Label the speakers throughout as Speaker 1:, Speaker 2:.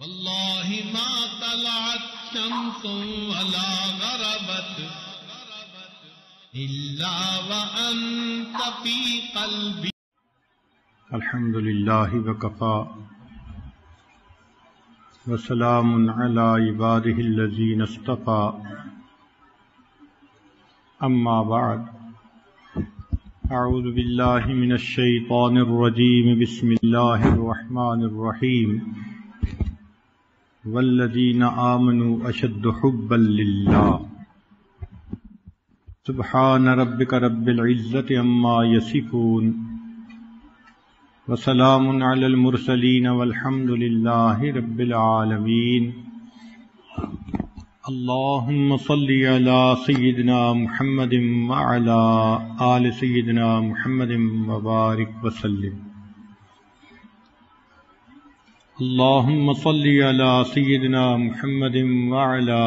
Speaker 1: والله ما طلعت شمس ولا غربت إلا وأنت في قلبي.
Speaker 2: الحمد لله وكفى وسلام على عباده الذين اصطفى. أما بعد، أعوذ بالله من الشيطان الرجيم. بسم الله الرحمن الرحيم. والذين آمنوا أشد حبا لله. سبحان ربك رب العزة عما يصفون وسلام على المرسلين والحمد لله رب العالمين. اللهم صل على سيدنا محمد وعلى آل سيدنا محمد وبارك وسلم. اللهم صل على سيدنا محمد وعلى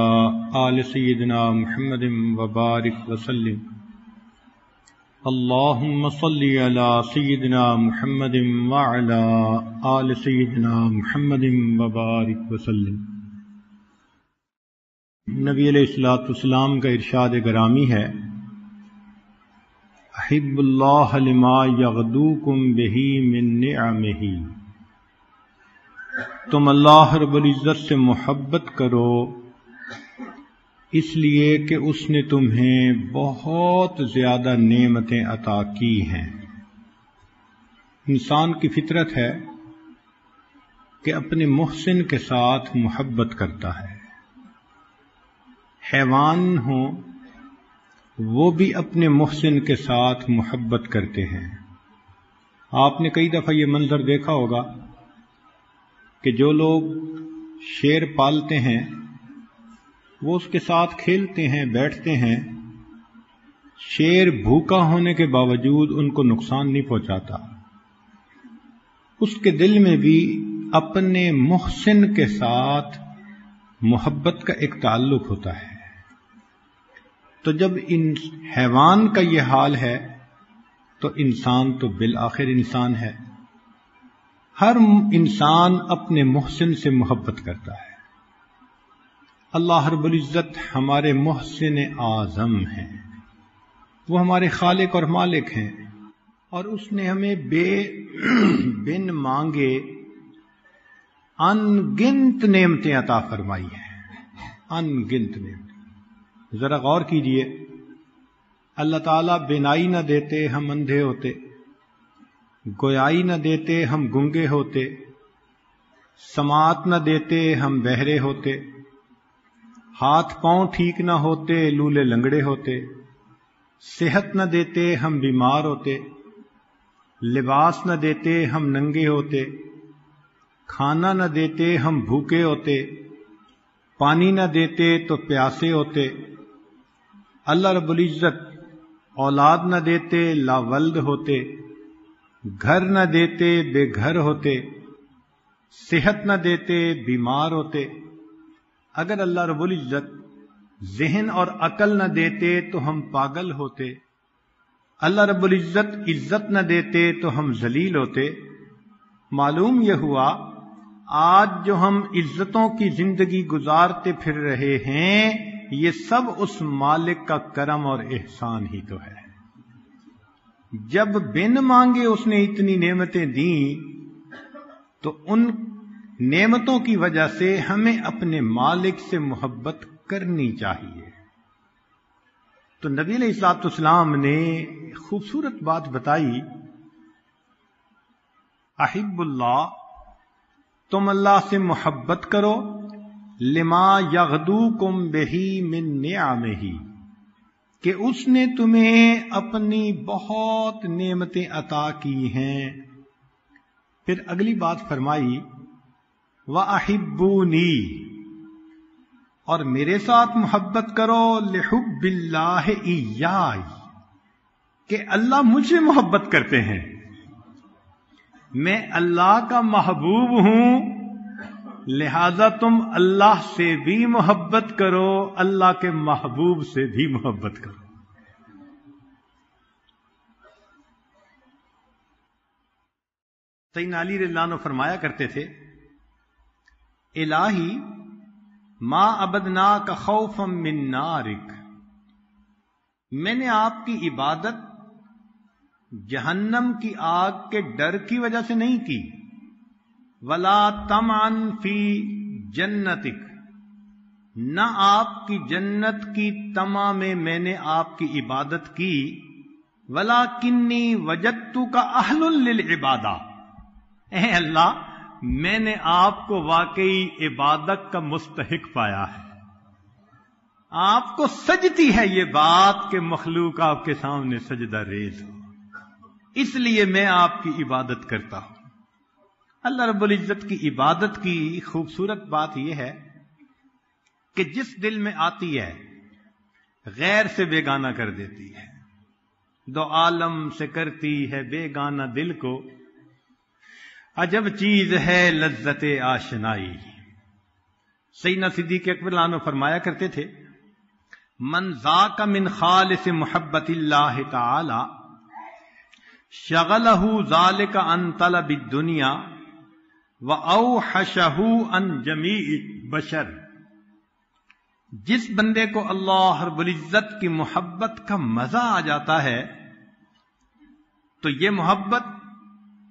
Speaker 2: آل سيدنا محمد وبارك وسلم. اللهم صل على سيدنا محمد وعلى آل سيدنا محمد وبارك وسلم. نبی علیہ السلام کا ارشاد گرامی ہے: احب اللہ لما یغدوکم بہ من نعمہ. تم اللہ رب العزت سے محبت کرو اس لیے کہ اس نے تمہیں بہت زیادہ نعمتیں عطا کی ہیں. انسان کی فطرت ہے کہ اپنے محسن کے ساتھ محبت کرتا ہے. حیوان ہوں وہ بھی اپنے محسن کے ساتھ محبت کرتے ہیں. آپ نے کئی دفعہ یہ منظر دیکھا ہوگا کہ جو لوگ شیر پالتے ہیں وہ اس کے ساتھ کھیلتے ہیں، بیٹھتے ہیں. شیر بھوکا ہونے کے باوجود ان کو نقصان نہیں پہنچاتا. اس کے دل میں بھی اپنے محسن کے ساتھ محبت کا ایک تعلق ہوتا ہے. تو جب ان حیوان کا یہ حال ہے تو انسان تو بالآخر انسان ہے. ہر انسان اپنے محسن سے محبت کرتا ہے. اللہ رب العزت ہمارے محسن اعظم ہیں، وہ ہمارے خالق اور مالک ہیں، اور اس نے ہمیں بن مانگے ان گنت نعمتیں عطا فرمائی ہیں. ان گنت نعمتیں. ذرا غور کیجئے، اللہ تعالیٰ بینائی نہ دیتے ہم اندھے ہوتے، گویائی نہ دیتے ہم گنگے ہوتے، سماعت نہ دیتے ہم بہرے ہوتے، ہاتھ پاؤں ٹھیک نہ ہوتے لولے لنگڑے ہوتے، صحت نہ دیتے ہم بیمار ہوتے، لباس نہ دیتے ہم ننگے ہوتے، کھانا نہ دیتے ہم بھوکے ہوتے، پانی نہ دیتے تو پیاسے ہوتے. اللہ رب العزت اولاد نہ دیتے لاولد ہوتے، گھر نہ دیتے بے گھر ہوتے، صحت نہ دیتے بیمار ہوتے. اگر اللہ رب العزت ذہن اور عقل نہ دیتے تو ہم پاگل ہوتے. اللہ رب العزت عزت نہ دیتے تو ہم ذلیل ہوتے. معلوم یہ ہوا آج جو ہم عزتوں کی زندگی گزارتے پھر رہے ہیں یہ سب اس مالک کا کرم اور احسان ہی تو ہے. جب بن مانگے اس نے اتنی نعمتیں دیں تو ان نعمتوں کی وجہ سے ہمیں اپنے مالک سے محبت کرنی چاہیے. تو نبی علیہ السلام نے خوبصورت بات بتائی: احب اللہ، تم اللہ سے محبت کرو، لما یغدوکم بہی من نعمہ، کہ اس نے تمہیں اپنی بہت نعمتیں عطا کی ہیں. پھر اگلی بات فرمائی: وَأَحِبُّونِي، اور میرے ساتھ محبت کرو، لِحُبِّ اللَّهِ إِيَّايَ، کہ اللہ مجھ سے محبت کرتے ہیں. میں اللہ کا محبوب ہوں، لہذا تم اللہ سے بھی محبت کرو، اللہ کے محبوب سے بھی محبت کرو. سیدنا علی رضی اللہ عنہ فرمایا کرتے تھے الہی ما عبدناک خوفا من نارک، میں نے آپ کی عبادت جہنم کی آگ کے ڈر کی وجہ سے نہیں کی، ولا طمعا فی جنتک، نہ آپ کی جنت کی طمع میں نے آپ کی عبادت کی، ولاکنی وجدتک اہل للعبادہ، اے اللہ میں نے آپ کو واقعی عبادت کا مستحق پایا ہے۔ آپ کو سجتی ہے یہ بات کہ مخلوق آپ کے سامنے سجدہ ریز ہو، اس لیے میں آپ کی عبادت کرتا ہوں۔ اللہ رب العزت کی عبادت کی خوبصورت بات یہ ہے کہ جس دل میں آتی ہے غیر سے بیگانہ کر دیتی ہے، دو عالم سے کرتی ہے بیگانہ دل کو، عجب چیز ہے لذت آشنائی۔ سیدنا صدیق اکبر رضی اللہ عنہ فرمایا کرتے تھے، من ذاک من خالص محبت اللہ تعالی شغلہ ذالک عن طلب الدنیا واوحشہ عن جمیع بشر، جس بندے کو اللہ رب العزت کی محبت کا مزہ آ جاتا ہے تو یہ محبت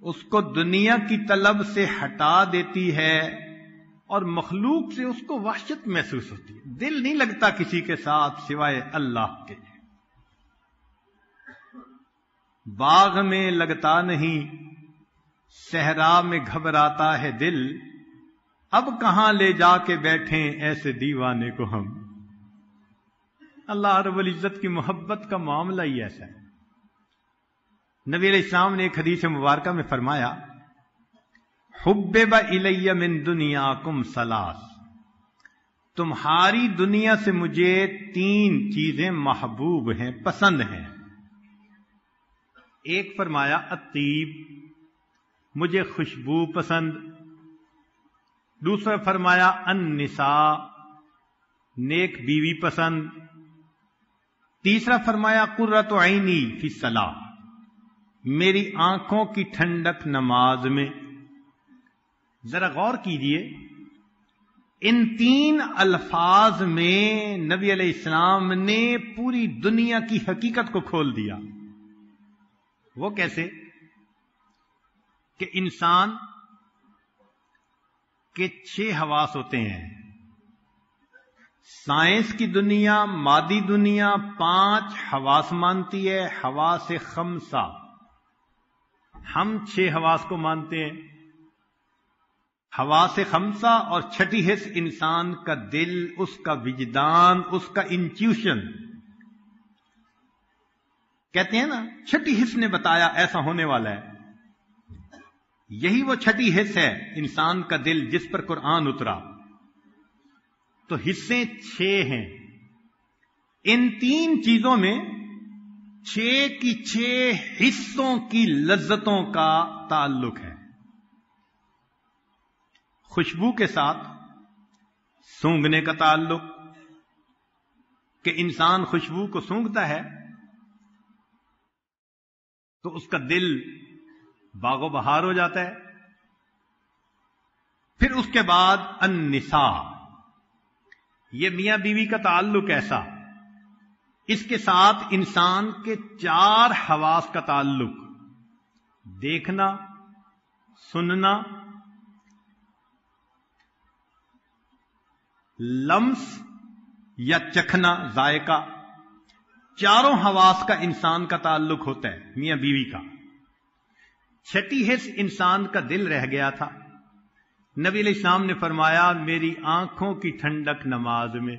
Speaker 2: اس کو دنیا کی طلب سے ہٹا دیتی ہے اور مخلوق سے اس کو وحشت محسوس ہوتی ہے، دل نہیں لگتا کسی کے ساتھ سوائے اللہ کے، باغ میں لگتا نہیں، صحرا میں گھبراتا ہے دل، اب کہاں لے جا کے بیٹھیں ایسے دیوانے کو ہم۔ اللہ رب العزت کی محبت کا معاملہ ہی ایسا ہے۔ نبی علیہ السلام نے ایک حدیث مبارکہ میں فرمایا، حبب الی من دنیاکم ثلاث، تمہاری دنیا سے مجھے 3 چیزیں محبوب ہیں، پسند ہیں۔ ایک فرمایا الطیب، مجھے خوشبو پسند، دوسرا فرمایا النساء، نیک بیوی پسند، تیسرا فرمایا قرۃ عینی فی الصلاۃ، میری آنکھوں کی ٹھنڈک نماز میں۔ ذرا غور کیجئے، ان 3 الفاظ میں نبی علیہ السلام نے پوری دنیا کی حقیقت کو کھول دیا۔ وہ کیسے کہ انسان کے 6 حواس ہوتے ہیں، سائنس کی دنیا، مادی دنیا 5 حواس مانتی ہے، حواس 5، ہم 6 حواس کو مانتے ہیں۔ حواس 5 اور چھٹی حص انسان کا دل، اس کا وجدان، اس کا انٹیوشن، کہتے ہیں نا چھٹی حص نے بتایا ایسا ہونے والا ہے، یہی وہ چھٹی حص ہے انسان کا دل جس پر قرآن اترا۔ تو حصے 6 ہیں، ان 3 چیزوں میں 6 کی 6 حصوں کی لذتوں کا تعلق ہے۔ خوشبو کے ساتھ سونگھنے کا تعلق، کہ انسان خوشبو کو سونگھتا ہے تو اس کا دل باغ و بہار ہو جاتا ہے۔ پھر اس کے بعد النساء، یہ میاں بیوی کا تعلق ایسا، اس کے ساتھ انسان کے 4 حواس کا تعلق، دیکھنا، سننا، لمس یا چکھنا، ذائقہ، 4 حواس کا انسان کا تعلق ہوتا ہے میاں بیوی کا۔ چھٹی حص انسان کا دل رہ گیا تھا، نبی علیہ السلام نے فرمایا میری آنکھوں کی ٹھنڈک نماز میں،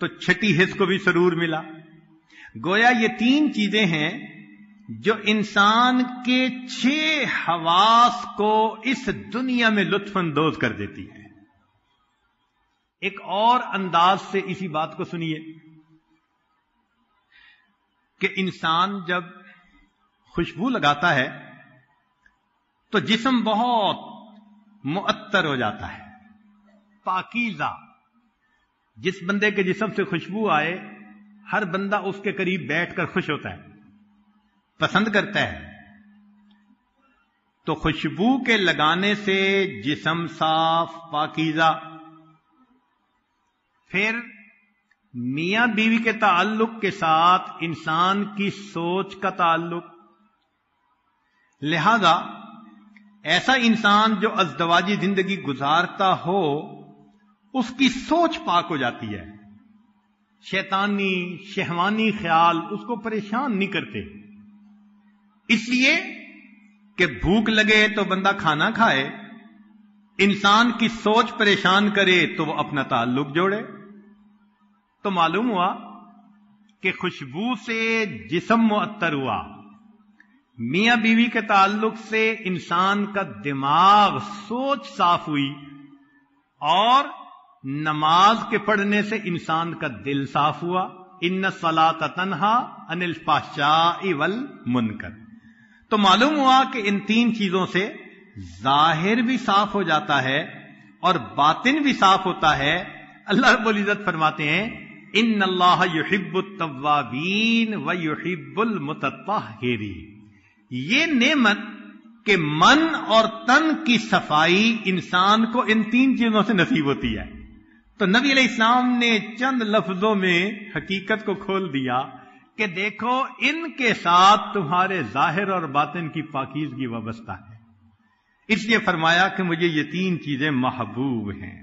Speaker 2: تو چھٹی حص کو بھی سرور ملا۔ گویا یہ 3 چیزیں ہیں جو انسان کے 6 حواس کو اس دنیا میں لطف اندوز کر دیتی ہے۔ ایک اور انداز سے اسی بات کو سنیے کہ انسان جب خوشبو لگاتا ہے تو جسم بہت معطر ہو جاتا ہے، پاکیزہ۔ جس بندے کے جسم سے خوشبو آئے ہر بندہ اس کے قریب بیٹھ کر خوش ہوتا ہے، پسند کرتا ہے۔ تو خوشبو کے لگانے سے جسم صاف پاکیزہ. پھر میاں بیوی کے تعلق کے ساتھ انسان کی سوچ کا تعلق. لہذا ایسا انسان جو ازدواجی زندگی گزارتا ہو اس کی سوچ پاک ہو جاتی ہے. شیطانی شہوانی خیال اس کو پریشان نہیں کرتے. اس لیے کہ بھوک لگے تو بندہ کھانا کھائے، انسان کی سوچ پریشان کرے تو وہ اپنا تعلق جوڑے. تو معلوم ہوا کہ خوشبو سے جسم معطر ہوا، میاں بیوی کے تعلق سے انسان کا دماغ سوچ صاف ہوئی، اور نماز کے پڑھنے سے انسان کا دل صاف ہوا. ان الصلاۃ تنہا عن الفحشاء والمنکر. تو معلوم ہوا کہ ان تین چیزوں سے ظاہر بھی صاف ہو جاتا ہے اور باطن بھی صاف ہوتا ہے. اللہ رب العزت فرماتے ہیں ان اللہ یحب التوابین ویحب المتطہرین. یہ نعمت کہ من اور تن کی صفائی انسان کو ان تین چیزوں سے نصیب ہوتی ہے. تو نبی علیہ السلام نے چند لفظوں میں حقیقت کو کھول دیا کہ دیکھو ان کے ساتھ تمہارے ظاہر اور باطن کی پاکیزگی وابستہ ہے. اس لیے فرمایا کہ مجھے یہ تین چیزیں محبوب ہیں.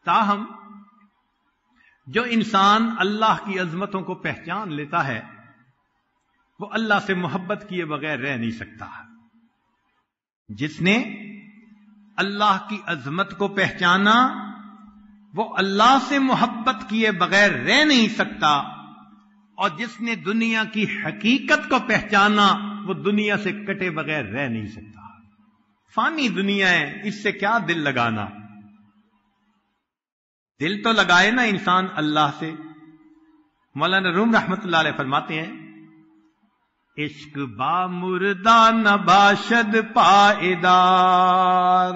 Speaker 2: تاہم جو انسان اللہ کی عظمتوں کو پہچان لیتا ہے وہ اللہ سے محبت کیے بغیر رہ نہیں سکتا. جس نے اللہ کی عظمت کو پہچانا وہ اللہ سے محبت کیے بغیر رہ نہیں سکتا، اور جس نے دنیا کی حقیقت کو پہچانا وہ دنیا سے کٹے بغیر رہ نہیں سکتا. فانی دنیا ہے، اس سے کیا دل لگانا. دل تو لگائے نا انسان اللہ سے. مولانا روم رحمت اللہ علیہ فرماتے ہیں عشق با مردہ نباشد پائیدار.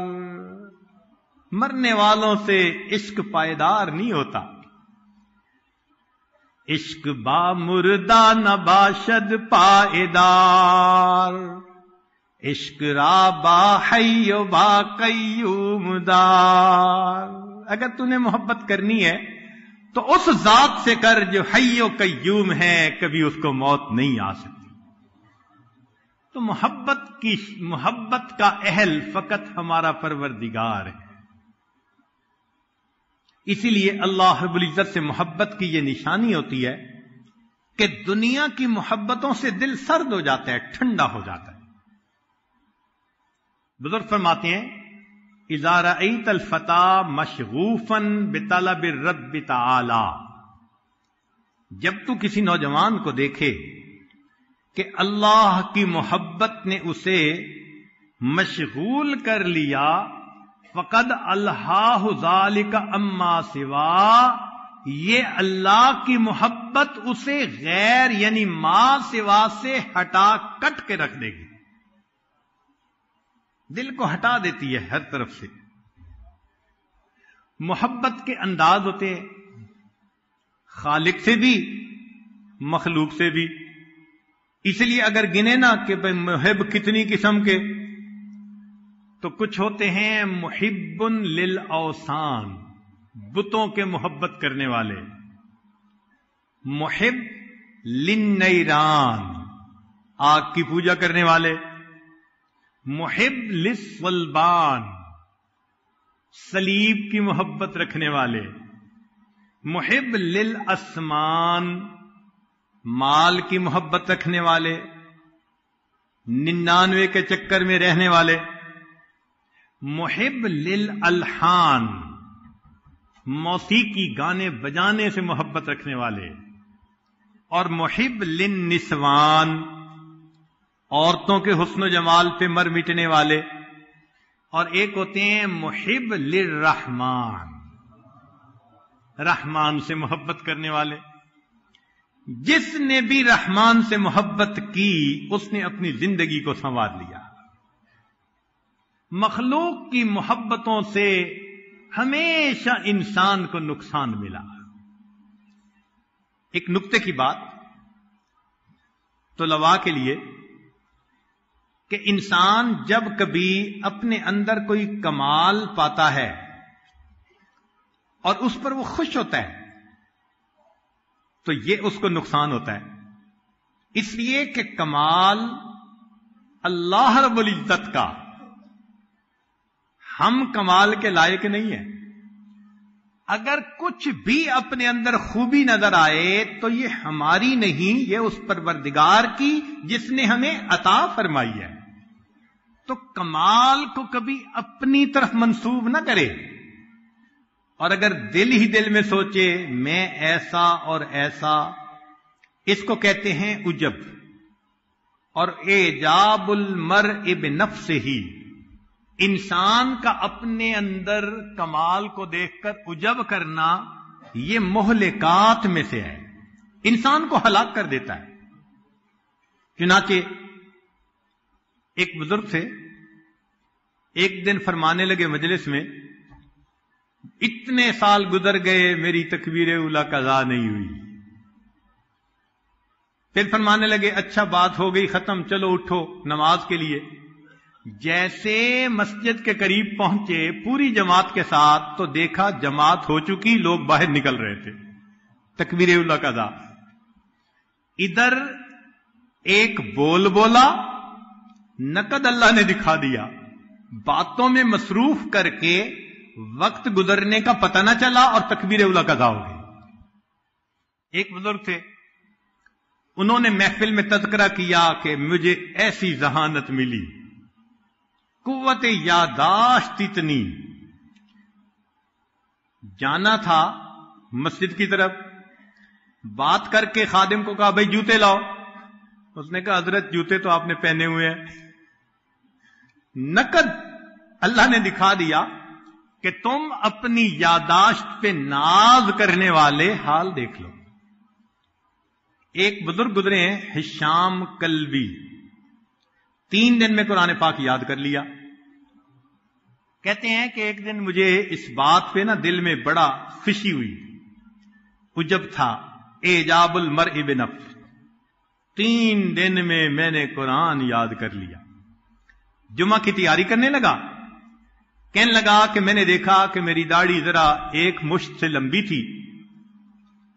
Speaker 2: مرنے والوں سے عشق پائیدار نہیں ہوتا. عشق با مردہ نباشد پائیدار، عشق را با حی و با قیوم دار. اگر تو نے محبت کرنی ہے تو اس ذات سے کر جو حی و قیوم ہے، کبھی اس کو موت نہیں آ سکتی. تو محبت کا اہل فقط ہمارا پروردگار ہے. اسی لیے اللہ رب العزت سے محبت کی یہ نشانی ہوتی ہے کہ دنیا کی محبتوں سے دل سرد ہو جاتا ہے، ٹھنڈا ہو جاتا ہے. بزرگ فرماتے ہیں اذا رأیت الفتى مشغوفا بطلب الرب تعالی. جب تو کسی نوجوان کو دیکھے کہ اللہ کی محبت نے اسے مشغول کر لیا، فقد الہاہ ذالک اما سوا، یہ اللہ کی محبت اسے غیر یعنی ما سوا سے ہٹا کٹ کے رکھ دے گی. دل کو ہٹا دیتی ہے ہر طرف سے. محبت کے انداز ہوتے ہیں خالق سے بھی مخلوق سے بھی. اس لیے اگر گنے نا کہ بھئی محب کتنی قسم کے، تو کچھ ہوتے ہیں محب للاوثان، بتوں کے محبت کرنے والے. محب للنیران، آگ کی پوجا کرنے والے. محب للصلبان، صلیب کی محبت رکھنے والے. محب للاسمان، مال کی محبت رکھنے والے. 99 کے چکر میں رہنے والے. محب للالحان، موسیقی گانے بجانے سے محبت رکھنے والے. اور محب للنسوان، عورتوں کے حسن و جمال پہ مر مٹنے والے. اور ایک ہوتے ہیں محب للرحمان، رحمان سے محبت کرنے والے. جس نے بھی رحمان سے محبت کی اس نے اپنی زندگی کو سنوار لیا. مخلوق کی محبتوں سے ہمیشہ انسان کو نقصان ملا. ایک نکتے کی بات طلباء کے لیے کہ انسان جب کبھی اپنے اندر کوئی کمال پاتا ہے اور اس پر وہ خوش ہوتا ہے تو یہ اس کو نقصان ہوتا ہے، اس لیے کہ کمال اللہ رب العزت کا، ہم کمال کے لائق نہیں ہیں۔ اگر کچھ بھی اپنے اندر خوبی نظر آئے تو یہ ہماری نہیں، یہ اس پروردگار کی جس نے ہمیں عطا فرمائی ہے۔ تو کمال کو کبھی اپنی طرف منسوب نہ کرے، اور اگر دل ہی دل میں سوچے میں ایسا اور ایسا، اس کو کہتے ہیں عجب، اور اعجاب المرء بنفسہ، انسان کا اپنے اندر کمال کو دیکھ کر عجب کرنا، یہ مہلکات میں سے ہے، انسان کو ہلاک کر دیتا ہے۔ چنانچہ ایک بزرگ سے ایک دن فرمانے لگے مجلس میں، اتنے سال گزر گئے میری تکبیر اولیٰ قضا نہیں ہوئی۔ پھر فرمانے لگے اچھا بات ہو گئی ختم، چلو اٹھو نماز کے لیے۔ جیسے مسجد کے قریب پہنچے پوری جماعت کے ساتھ تو دیکھا جماعت ہو چکی، لوگ باہر نکل رہے تھے، تکبیر اولیٰ قضا۔ ادھر ایک بول بولا، نقد اللہ نے دکھا دیا، باتوں میں مصروف کر کے وقت گزرنے کا پتہ نہ چلا اور تکبیر اولیٰ قضا ہو گئی۔ ایک بزرگ تھے، انہوں نے محفل میں تذکرہ کیا کہ مجھے ایسی ذہانت ملی، قوت یاداشت اتنی، جانا تھا مسجد کی طرف، بات کر کے خادم کو کہا بھائی جوتے لاؤ، اس نے کہا حضرت جوتے تو آپ نے پہنے ہوئے ہیں۔ نقد اللہ نے دکھا دیا کہ تم اپنی یاداشت پہ ناز کرنے والے حال دیکھ لو۔ ایک بزرگ گزرے ہیں ہشام کلبی، 3 دن میں قرآن پاک یاد کر لیا۔ کہتے ہیں کہ ایک دن مجھے اس بات پہ نا دل میں بڑا خوشی ہوئی، عجب تھا، اعجاب المرء بنفسہ، 3 دن میں نے قرآن یاد کر لیا۔ جمعہ کی تیاری کرنے لگا، کہنے لگا کہ میں نے دیکھا کہ میری داڑھی ذرا ایک مشت سے لمبی تھی،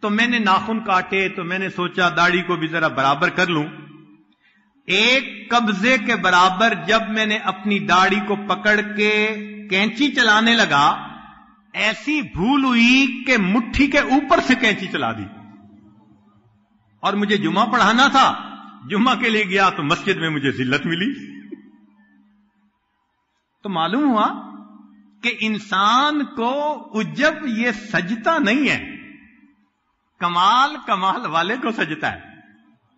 Speaker 2: تو میں نے ناخن کاٹے تو میں نے سوچا داڑھی کو بھی ذرا برابر کر لوں۔ ایک قبضے کے برابر جب میں نے اپنی داڑھی کو پکڑ کے کینچی چلانے لگا، ایسی بھول ہوئی کہ مٹھی کے اوپر سے کینچی چلا دی، اور مجھے جمعہ پڑھانا تھا، جمعہ کے لیے گیا تو مسجد میں مجھے ذلت ملی۔ تو معلوم ہوا کہ انسان کو عجب یہ سجتا نہیں ہے، کمال والے کو سجتا ہے،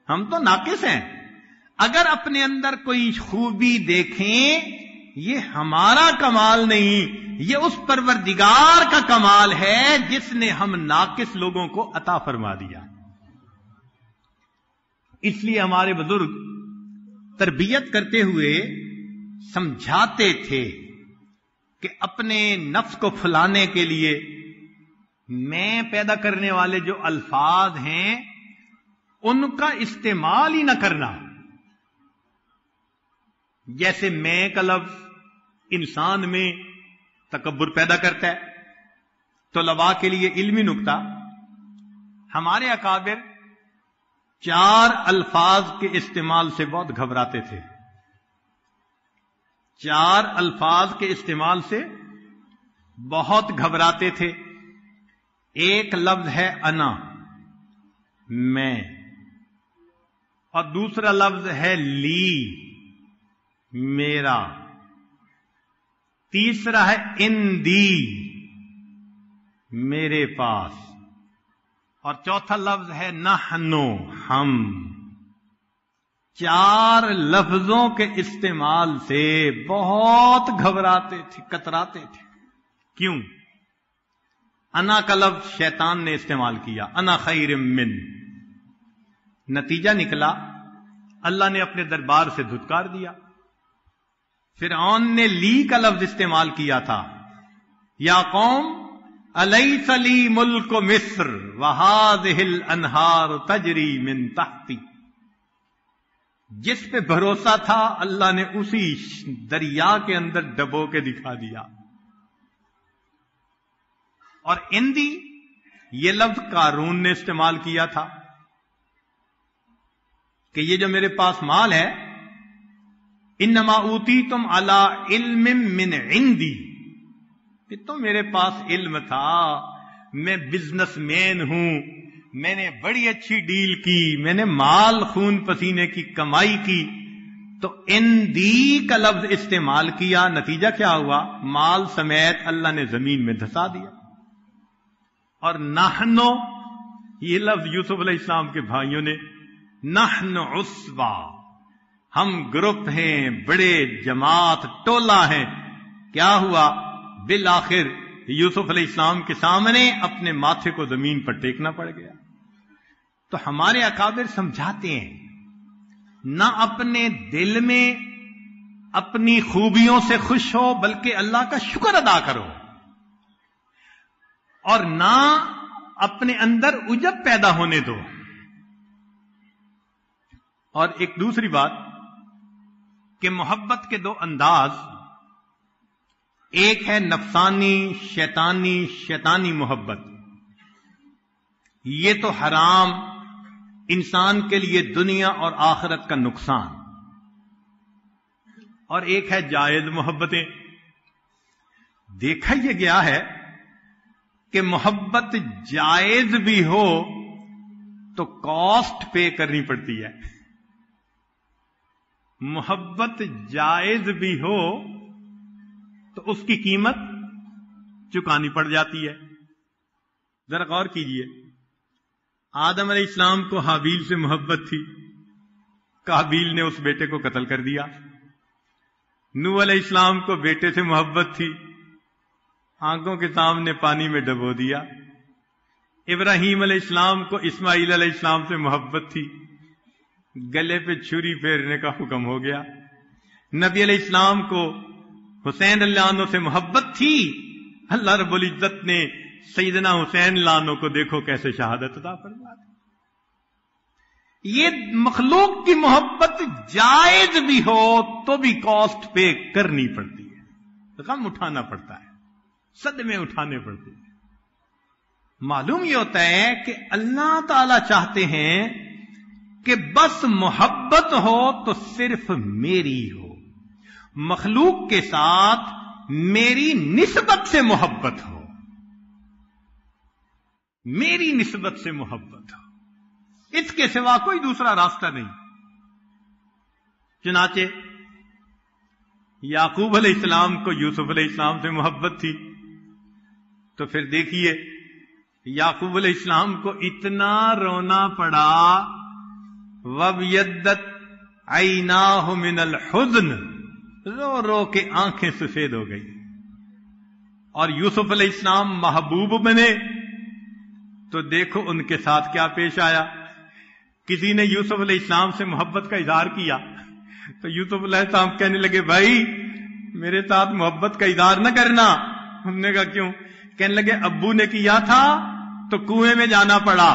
Speaker 2: ہم تو ناقص ہیں۔ اگر اپنے اندر کوئی خوبی دیکھیں، یہ ہمارا کمال نہیں، یہ اس پروردگار کا کمال ہے جس نے ہم ناقص لوگوں کو عطا فرما دیا۔ اس لیے ہمارے بزرگ تربیت کرتے ہوئے سمجھاتے تھے کہ اپنے نفس کو پھلانے کے لیے میں پیدا کرنے والے جو الفاظ ہیں ان کا استعمال ہی نہ کرنا۔ جیسے میں کا لفظ انسان میں تکبر پیدا کرتا ہے، طلباء کے لیے علمی نکتہ، ہمارے اکابر 4 الفاظ کے استعمال سے بہت گھبراتے تھے، 4 الفاظ کے استعمال سے بہت گھبراتے تھے۔ ایک لفظ ہے انا، میں، اور دوسرا لفظ ہے لی، میرا، تیسرا ہے اندی، میرے پاس، اور چوتھا لفظ ہے نحنو، ہم۔ 4 لفظوں کے استعمال سے بہت گھبراتے تھے، کتراتے تھے۔ کیوں؟ انا کا لفظ شیطان نے استعمال کیا، انا خیر من، نتیجہ نکلا اللہ نے اپنے دربار سے دھتکار دیا۔ فرعون نے لی کا لفظ استعمال کیا تھا، یا قوم الیس لی ملک مصر وہذہ الانہار تجری من تحتی، جس پہ بھروسہ تھا اللہ نے اسی دریا کے اندر ڈبو کے دکھا دیا. اور اندی یہ لفظ قارون نے استعمال کیا تھا کہ یہ جو میرے پاس مال ہے، انما اوتیتم علی علم من عندی، کہ تو میرے پاس علم تھا، میں بزنس مین ہوں، میں نے بڑی اچھی ڈیل کی، میں نے مال خون پسینے کی کمائی کی، تو اندی کا لفظ استعمال کیا. نتیجہ کیا ہوا؟ مال سمیت اللہ نے زمین میں دھسا دیا. اور نحنو، یہ لفظ یوسف علیہ السلام کے بھائیوں نے، نحن عصبہ، ہم گروپ ہیں، بڑے جماعت ٹولہ ہیں. کیا ہوا؟ بالآخر یوسف علیہ السلام کے سامنے اپنے ماتھے کو زمین پر ٹیکنا پڑ گیا. تو ہمارے اکابر سمجھاتے ہیں نہ اپنے دل میں اپنی خوبیوں سے خوش ہو، بلکہ اللہ کا شکر ادا کرو، اور نہ اپنے اندر عجب پیدا ہونے دو. اور ایک دوسری بات کہ محبت کے دو انداز، ایک ہے نفسانی شیطانی محبت، یہ تو حرام، انسان کے لیے دنیا اور آخرت کا نقصان. اور ایک ہے جائز محبتیں. دیکھا یہ گیا ہے کہ محبت جائز بھی ہو تو کاسٹ پے کرنی پڑتی ہے. محبت جائز بھی ہو تو اس کی قیمت چکانی پڑ جاتی ہے. ذرا غور کیجئے، آدم علیہ السلام کو حابیل سے محبت تھی، قابیل نے اس بیٹے کو قتل کر دیا. نوح علیہ السلام کو بیٹے سے محبت تھی، آنکھوں کے سامنے پانی میں ڈبو دیا. ابراہیم علیہ السلام کو اسماعیل علیہ السلام سے محبت تھی، گلے پہ چھری پھیرنے کا حکم ہو گیا. نبی علیہ السلام کو حسین اللہ عنہ سے محبت تھی، اللہ رب العزت نے سیدنا حسین اللہ عنہ کو دیکھو کیسے شہادت عطا فرما دی. یہ مخلوق کی محبت جائز بھی ہو تو بھی کاسٹ پے کرنی پڑتی ہے، غم اٹھانا پڑتا ہے، صدمے اٹھانے پڑتے ہیں. معلوم یہ ہوتا ہے کہ اللہ تعالی چاہتے ہیں کہ بس محبت ہو تو صرف میری ہو، مخلوق کے ساتھ میری نسبت سے محبت ہو، میری نسبت سے محبت ہو، اس کے سوا کوئی دوسرا راستہ نہیں. چنانچہ یعقوب علیہ السلام کو یوسف علیہ السلام سے محبت تھی، تو پھر دیکھیے یعقوب علیہ السلام کو اتنا رونا پڑا، وَابْيَضَّتْ عَيْنَاهُ مِنَ الْحُزْنِ، رو رو کے آنکھیں سفید ہو گئی. اور یوسف علیہ السلام محبوب بنے تو دیکھو ان کے ساتھ کیا پیش آیا. کسی نے یوسف علیہ السلام سے محبت کا اظہار کیا تو یوسف علیہ السلام کہنے لگے بھائی میرے ساتھ محبت کا اظہار نہ کرنا. ہم نے کہا کیوں؟ کہنے لگے ابو نے کیا تھا تو کنویں میں جانا پڑا،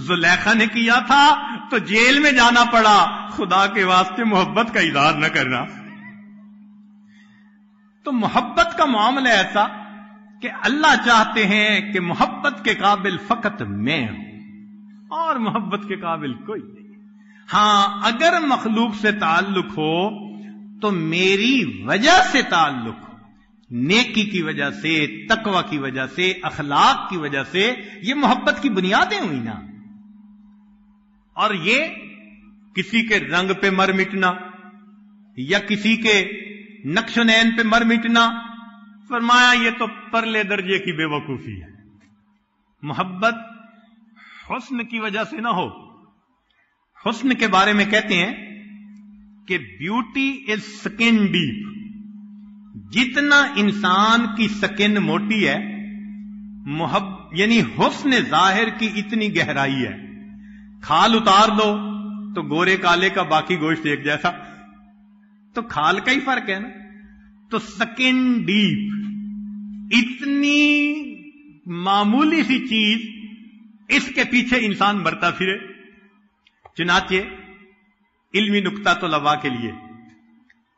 Speaker 2: زلیخا نے کیا تھا تو جیل میں جانا پڑا، خدا کے واسطے محبت کا اظہار نہ کرنا. تو محبت کا معاملہ ایسا کہ اللہ چاہتے ہیں کہ محبت کے قابل فقط میں ہوں اور محبت کے قابل کوئی نہیں. ہاں اگر مخلوق سے تعلق ہو تو میری وجہ سے تعلق ہو، نیکی کی وجہ سے، تقوی کی وجہ سے، اخلاق کی وجہ سے، یہ محبت کی بنیادیں ہوئی نا. اور یہ کسی کے رنگ پہ مر مٹنا یا کسی کے نقش و نین پہ مر مٹنا، فرمایا یہ تو پرلے درجے کی بے وقوفی ہے. محبت حسن کی وجہ سے نہ ہو. حسن کے بارے میں کہتے ہیں کہ بیوٹی از سکن ڈیپ. جتنا انسان کی سکن موٹی ہے، یعنی حسن ظاہر کی اتنی گہرائی ہے. کھال اتار دو تو گورے کالے کا باقی گوشت ایک جیسا، تو کھال کا ہی فرق ہے نا. تو سکن ڈیپ، اتنی معمولی سی چیز، اس کے پیچھے انسان مرتا پھرے. چنانچہ علمی نکتہ طلباء کے لیے،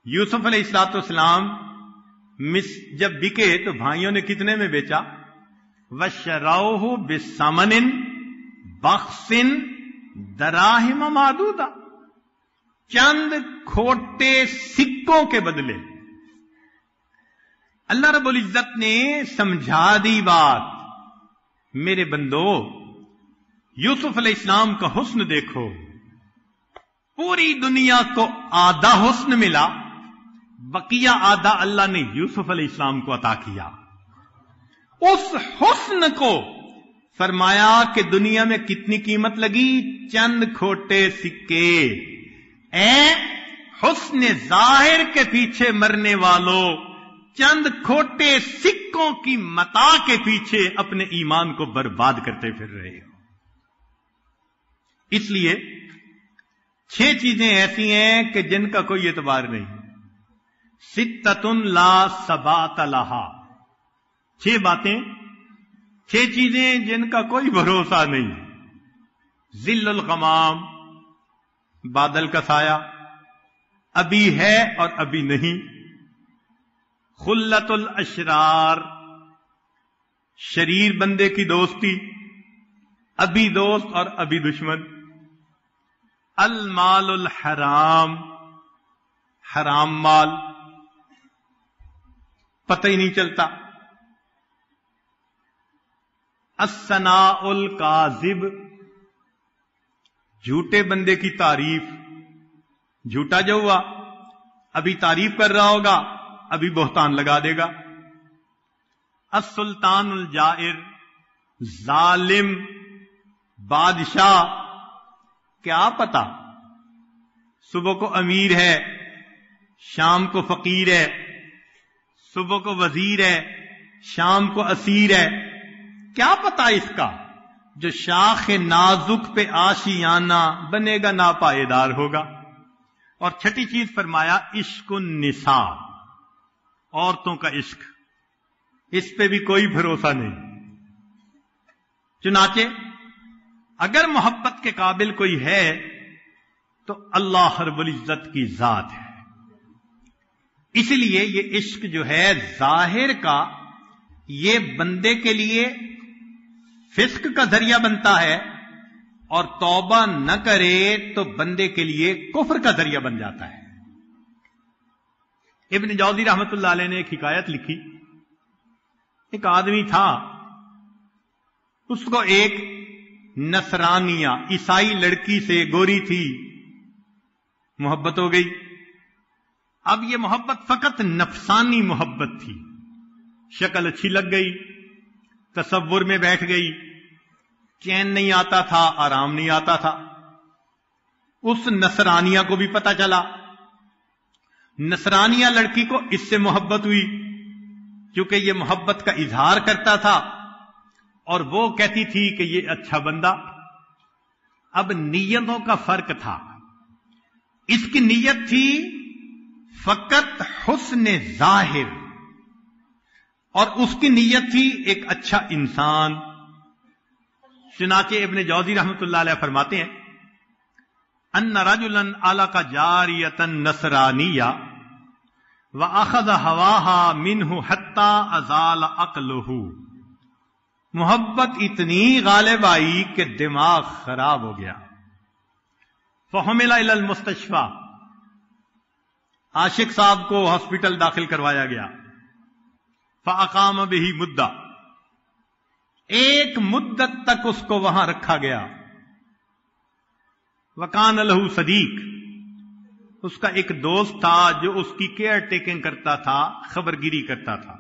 Speaker 2: یوسف علیہ الصلوۃ والسلام جب بکے تو بھائیوں نے کتنے میں بیچا؟ وَشَرَوْهُ بِثَمَنٍ بَخْسٍ دَرَاهِمَ مَعْدُودَةٍ، چند کھوٹے سکوں کے بدلے۔ اللہ رب العزت نے سمجھا دی بات، میرے بندو یوسف علیہ السلام کا حسن دیکھو، پوری دنیا کو آدھا حسن ملا، بقیہ آدھا اللہ نے یوسف علیہ السلام کو عطا کیا۔ اس حسن کو فرمایا کہ دنیا میں کتنی قیمت لگی؟ چند کھوٹے سکے۔ اے حسن ظاہر کے پیچھے مرنے والوں، چند کھوٹے سکوں کی متاع کے پیچھے اپنے ایمان کو برباد کرتے پھر رہے ہو۔ اس لیے 6 چیزیں ایسی ہیں کہ جن کا کوئی اعتبار نہیں۔ ستۃ لا ثبات لہا، 6 باتیں، 6 چیزیں جن کا کوئی بھروسہ نہیں۔ ظل الغمام، بادل کا سایہ، ابھی ہے اور ابھی نہیں۔ خلت الاشرار، شریر بندے کی دوستی، ابھی دوست اور ابھی دشمن۔ المال الحرام، حرام مال، پتہ ہی نہیں چلتا۔ الثناء الکاذب، جھوٹے بندے کی تعریف، جھوٹا جو ہوا ابھی تعریف کر رہا ہوگا، ابھی بہتان لگا دے گا۔ السلطان الجائر، ظالم بادشاہ، کیا پتا صبح کو امیر ہے، شام کو فقیر ہے، صبح کو وزیر ہے، شام کو اسیر ہے، کیا پتا اس کا؟ جو شاخ نازک پہ آشیانہ بنے گا ناپائیدار ہوگا۔ اور 6ٹھی چیز فرمایا عشق النساء، عورتوں کا عشق، اس پہ بھی کوئی بھروسہ نہیں۔ چنانچہ اگر محبت کے قابل کوئی ہے تو اللہ رب العزت کی ذات ہے۔ اس لیے یہ عشق جو ہے ظاہر کا، یہ بندے کے لیے فسق کا ذریعہ بنتا ہے، اور توبہ نہ کرے تو بندے کے لیے کفر کا ذریعہ بن جاتا ہے۔ ابن جوزی رحمت اللہ علیہ نے ایک حکایت لکھی۔ ایک آدمی تھا، اس کو ایک نصرانیہ عیسائی لڑکی سے، گوری تھی، محبت ہو گئی۔ اب یہ محبت فقط نفسانی محبت تھی، شکل اچھی لگ گئی، تصور میں بیٹھ گئی، چین نہیں آتا تھا، آرام نہیں آتا تھا۔ اس نصرانیہ کو بھی پتا چلا، نصرانیہ لڑکی کو اس سے محبت ہوئی، کیونکہ یہ محبت کا اظہار کرتا تھا اور وہ کہتی تھی کہ یہ اچھا بندہ۔ اب نیتوں کا فرق تھا، اس کی نیت تھی فقط حسن ظاہر، اور اس کی نیت تھی ایک اچھا انسان۔ چنانچہ ابن جوزی رحمت اللہ علیہ فرماتے ہیں ان رجلا علق جاریۃ نصرانیہ واخذ هواها منه حتى ازال عقله، محبت اتنی غالب آئی کہ دماغ خراب ہو گیا۔ فحمل الى المستشفى، عاشق صاحب کو ہاسپٹل داخل کروایا گیا۔ فاقام به مدہ، ایک مدت تک اس کو وہاں رکھا گیا۔ وکان لہ صدیق، اس کا ایک دوست تھا جو اس کی کیئر ٹیکنگ کرتا تھا، خبرگیری کرتا تھا۔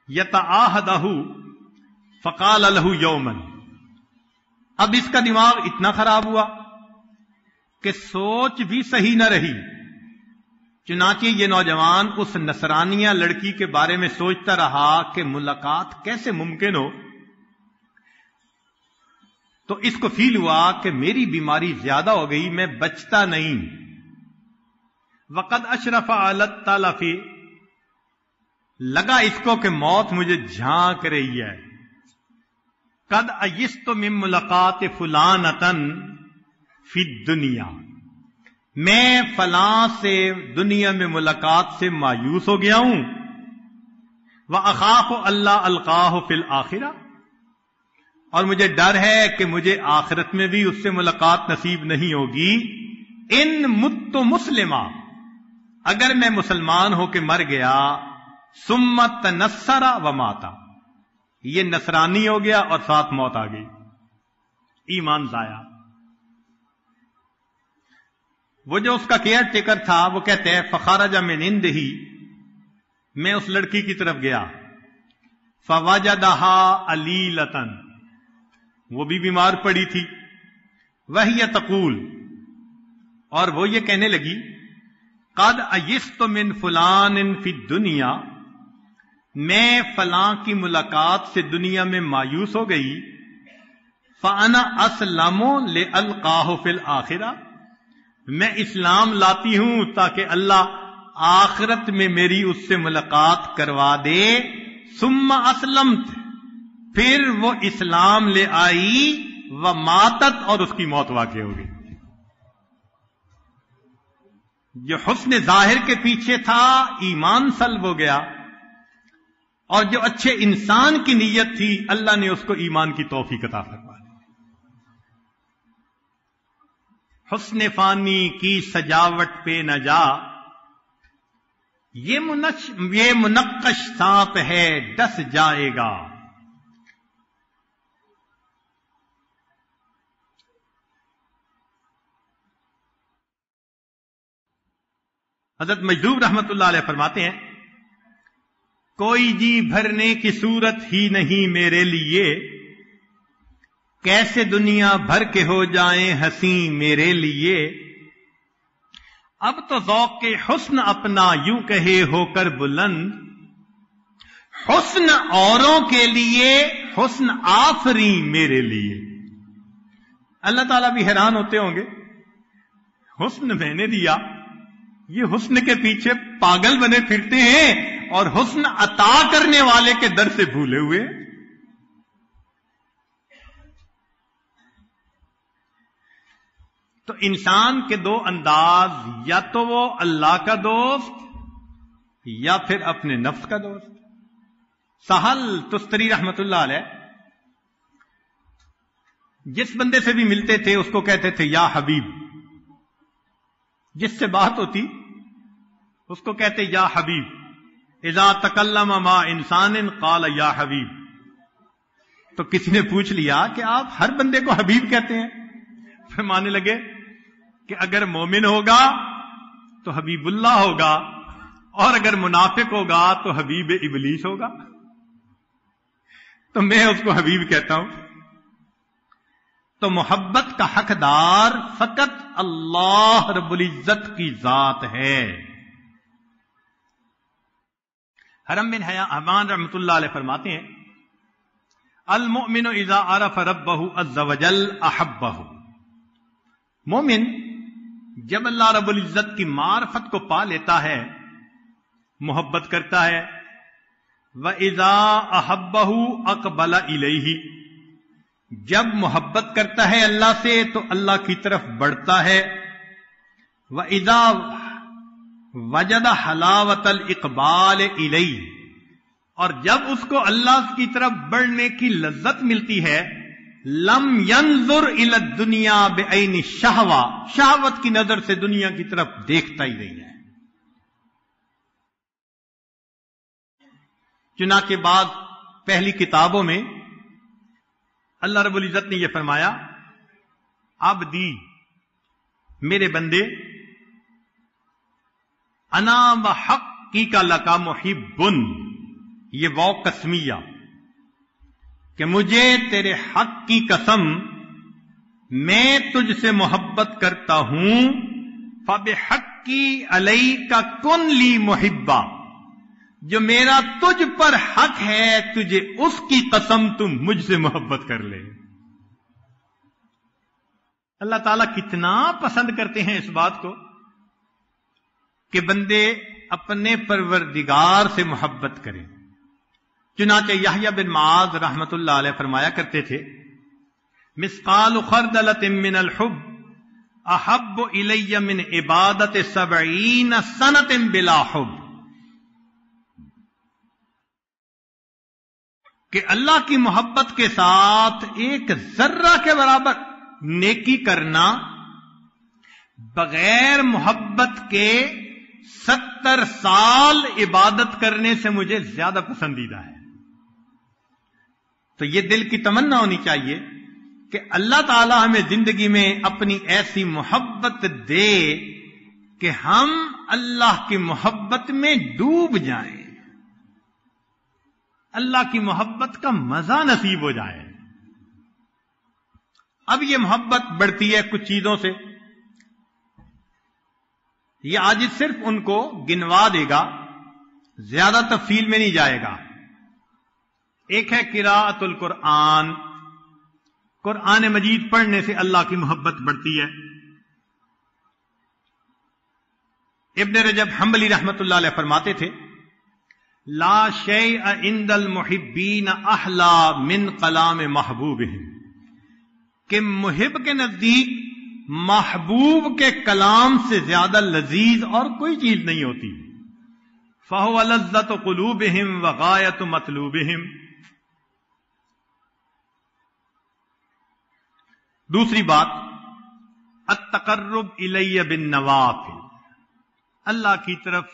Speaker 2: یتعاہدہ، فقال لہ یوما، اب اس کا دماغ اتنا خراب ہوا کہ سوچ بھی صحیح نہ رہی۔ چنانچہ یہ نوجوان اس نصرانیہ لڑکی کے بارے میں سوچتا رہا کہ ملاقات کیسے ممکن ہو۔ تو اس کو فیل ہوا کہ میری بیماری زیادہ ہو گئی، میں بچتا نہیں۔ وقد اشرف علی التلف، لگا اس کو کہ موت مجھے جھانک رہی ہے۔ قد ایست من ملاقات فلانۃ فی الدنیا، میں فلاں سے دنیا میں ملاقات سے مایوس ہو گیا ہوں، وَأَخَافُ أَلَّا أَلْقَاهُ فِي الْآخِرَةِ، اور مجھے ڈر ہے کہ مجھے آخرت میں بھی اس سے ملاقات نصیب نہیں ہوگی۔ ان مت مسلما، اگر میں مسلمان ہو کے مر گیا، ثم تنصر وماتا، یہ نصرانی ہو گیا اور ساتھ موت آ گئی، ایمان ضائع۔ وہ جو اس کا کیئر ٹیکر تھا وہ کہتے ہیں فخرج من عنده، میں اس لڑکی کی طرف گیا، فوجدها علیلۃ، وہ بھی بیمار پڑی تھی، وہی تقول، اور وہ یہ کہنے لگی قد ایست من فلان فی الدنیا، میں فلاں کی ملاقات سے دنیا میں مایوس ہو گئی، فانا اسلم لالقاہ فی الآخرہ، میں اسلام لاتی ہوں تاکہ اللہ آخرت میں میری اس سے ملاقات کروا دے۔ ثم اسلمت، پھر وہ اسلام لے آئی، وماتت، اور اس کی موت واقع ہو گئی۔ جو حسن ظاہر کے پیچھے تھا ایمان سلب ہو گیا، اور جو اچھے انسان کی نیت تھی اللہ نے اس کو ایمان کی توفیق عطا فرما دی۔ حسن فانی کی سجاوٹ پہ نہ جا، یہ منقش سانپ ہے ڈس جائے گا۔ حضرت مجذوب رحمت اللہ علیہ فرماتے ہیں کوئی جی بھرنے کی صورت ہی نہیں میرے لیے، کیسے دنیا بھر کے ہو جائیں ہنسی میرے لیے۔ اب تو ذوق کے حسن اپنا یوں کہے ہو کر بلند، حسن اوروں کے لیے حسن آفری میرے لیے۔ اللہ تعالیٰ بھی حیران ہوتے ہوں گے، حسن میں نے دیا، یہ حسن کے پیچھے پاگل بنے پھرتے ہیں اور حسن عطا کرنے والے کے در سے بھولے ہوئے۔ تو انسان کے دو انداز، یا تو وہ اللہ کا دوست یا پھر اپنے نفس کا دوست۔ سہل تستری رحمت اللہ علیہ جس بندے سے بھی ملتے تھے اس کو کہتے تھے یا حبیب، جس سے بات ہوتی اس کو کہتے یا حبیب۔ اذا تکلم مع انسان قال یا حبیب۔ تو کسی نے پوچھ لیا کہ آپ ہر بندے کو حبیب کہتے ہیں؟ فرمانے لگے کہ اگر مومن ہوگا تو حبیب اللہ ہوگا، اور اگر منافق ہوگا تو حبیب ابلیس ہوگا۔ تو میں اس کو حبیب کہتا ہوں۔ تو محبت کا حقدار فقط اللہ رب العزت کی ذات ہے۔ حرم بن حمان رحمت اللہ علیہ فرماتے ہیں المؤمن اذا عرف ربہ عز وجل احبہ، مومن جب اللہ رب العزت کی معرفت کو پا لیتا ہے محبت کرتا ہے۔ وَإِذَا أَحَبَّهُ أَقْبَلَ إِلَيْهِ، جب محبت کرتا ہے اللہ سے تو اللہ کی طرف بڑھتا ہے۔ وَإِذَا وَجَدَ حَلَاوَةَ الْإِقْبَالِ إِلَيْهِ، اور جب اس کو اللہ کی طرف بڑھنے کی لذت ملتی ہے، لم ينظر الى الدنیا بعین الشہوہ، شہوت کی نظر سے دنیا کی طرف دیکھتا ہی نہیں ہے۔ چنانچہ بعد پہلی کتابوں میں اللہ رب العزت نے یہ فرمایا عبدی، میرے بندے، انا بحقیک لک محب، یہ واو قسمیہ کہ مجھے تیرے حق کی قسم میں تجھ سے محبت کرتا ہوں۔ فبحقی علیک کن لی محبا، جو میرا تجھ پر حق ہے تجھے اس کی قسم تم مجھ سے محبت کر لے۔ اللہ تعالیٰ کتنا پسند کرتے ہیں اس بات کو کہ بندے اپنے پروردگار سے محبت کریں۔ چنانچہ یحییٰ بن معاذ رحمت اللہ علیہ فرمایا کرتے تھے مثقال خردلۃ من الحب احب الی من عبادت 70 سنۃ بلا حب، کہ اللہ کی محبت کے ساتھ ایک ذرہ کے برابر نیکی کرنا بغیر محبت کے 70 سال عبادت کرنے سے مجھے زیادہ پسندیدہ ہے۔ تو یہ دل کی تمنا ہونی چاہیے کہ اللہ تعالی ہمیں زندگی میں اپنی ایسی محبت دے کہ ہم اللہ کی محبت میں ڈوب جائیں، اللہ کی محبت کا مزہ نصیب ہو جائے۔ اب یہ محبت بڑھتی ہے کچھ چیزوں سے، یہ آج صرف ان کو گنوا دے گا، زیادہ تفصیل میں نہیں جائے گا۔ ایک ہے قراءۃ القرآن، قرآن مجید پڑھنے سے اللہ کی محبت بڑھتی ہے۔ ابن رجب حنبلی رحمت اللہ علیہ فرماتے تھے لا شیء عند المحبین احلا من کلام محبوبہم، کہ محب کے نزدیک محبوب کے کلام سے زیادہ لذیذ اور کوئی چیز نہیں ہوتی۔ فہو لذت قلوبہم وغایت مطلوبہم۔ دوسری بات التقرب الی بالنوافل، اللہ کی طرف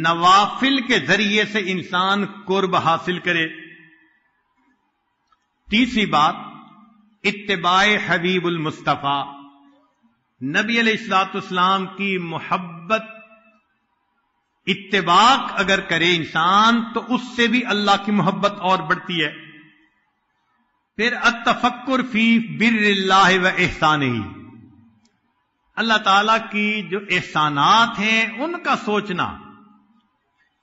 Speaker 2: نوافل کے ذریعے سے انسان قرب حاصل کرے۔ تیسری بات اتباع حبیب المصطفیٰ، نبی علیہ الصلوۃ والسلام کی محبت اتباع اگر کرے انسان تو اس سے بھی اللہ کی محبت اور بڑھتی ہے۔ پھر التفکر فی بر اللہ و احسانہ، اللہ تعالی کی جو احسانات ہیں ان کا سوچنا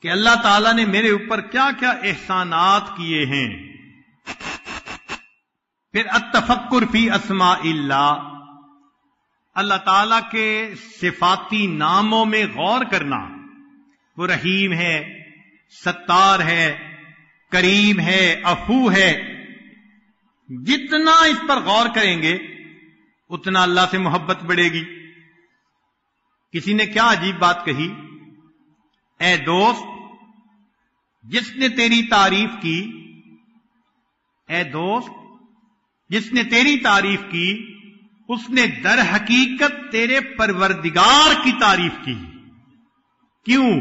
Speaker 2: کہ اللہ تعالی نے میرے اوپر کیا کیا احسانات کیے ہیں۔ پھر التفکر فی اسماء اللہ، اللہ تعالی کے صفاتی ناموں میں غور کرنا، وہ رحیم ہے، ستار ہے، کریم ہے، عفو ہے۔ جتنا اس پر غور کریں گے اتنا اللہ سے محبت بڑھے گی۔ کسی نے کیا عجیب بات کہی، اے دوست جس نے تیری تعریف کی، اے دوست جس نے تیری تعریف کی اس نے در حقیقت تیرے پروردگار کی تعریف کی۔ کیوں؟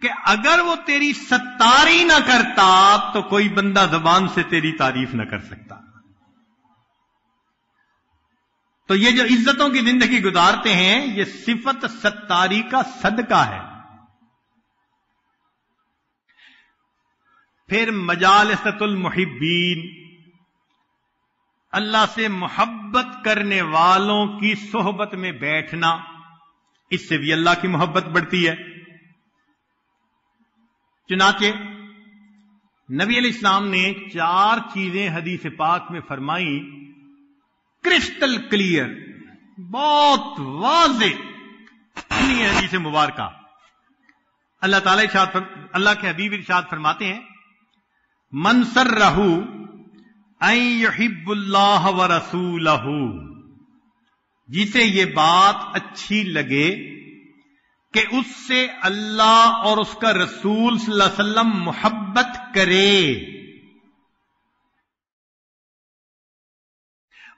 Speaker 2: کہ اگر وہ تیری ستاری نہ کرتا تو کوئی بندہ زبان سے تیری تعریف نہ کر سکتا۔ تو یہ جو عزتوں کی زندگی گزارتے ہیں یہ صفت ستاری کا صدقہ ہے۔ پھر مجالسۃ المحبین، اللہ سے محبت کرنے والوں کی صحبت میں بیٹھنا، اس سے بھی اللہ کی محبت بڑھتی ہے۔ چنانچہ نبی علیہ السلام نے 4 چیزیں حدیث پاک میں فرمائی، کرسٹل کلیئر، بہت واضح حدیث مبارکہ۔ اللہ کے حبیب ارشاد فرماتے ہیں من سرہ ان یحب اللہ ورسولہ، جسے یہ بات اچھی لگے کہ اس سے اللہ اور اس کا رسول صلی اللہ علیہ وسلم محبت کرے،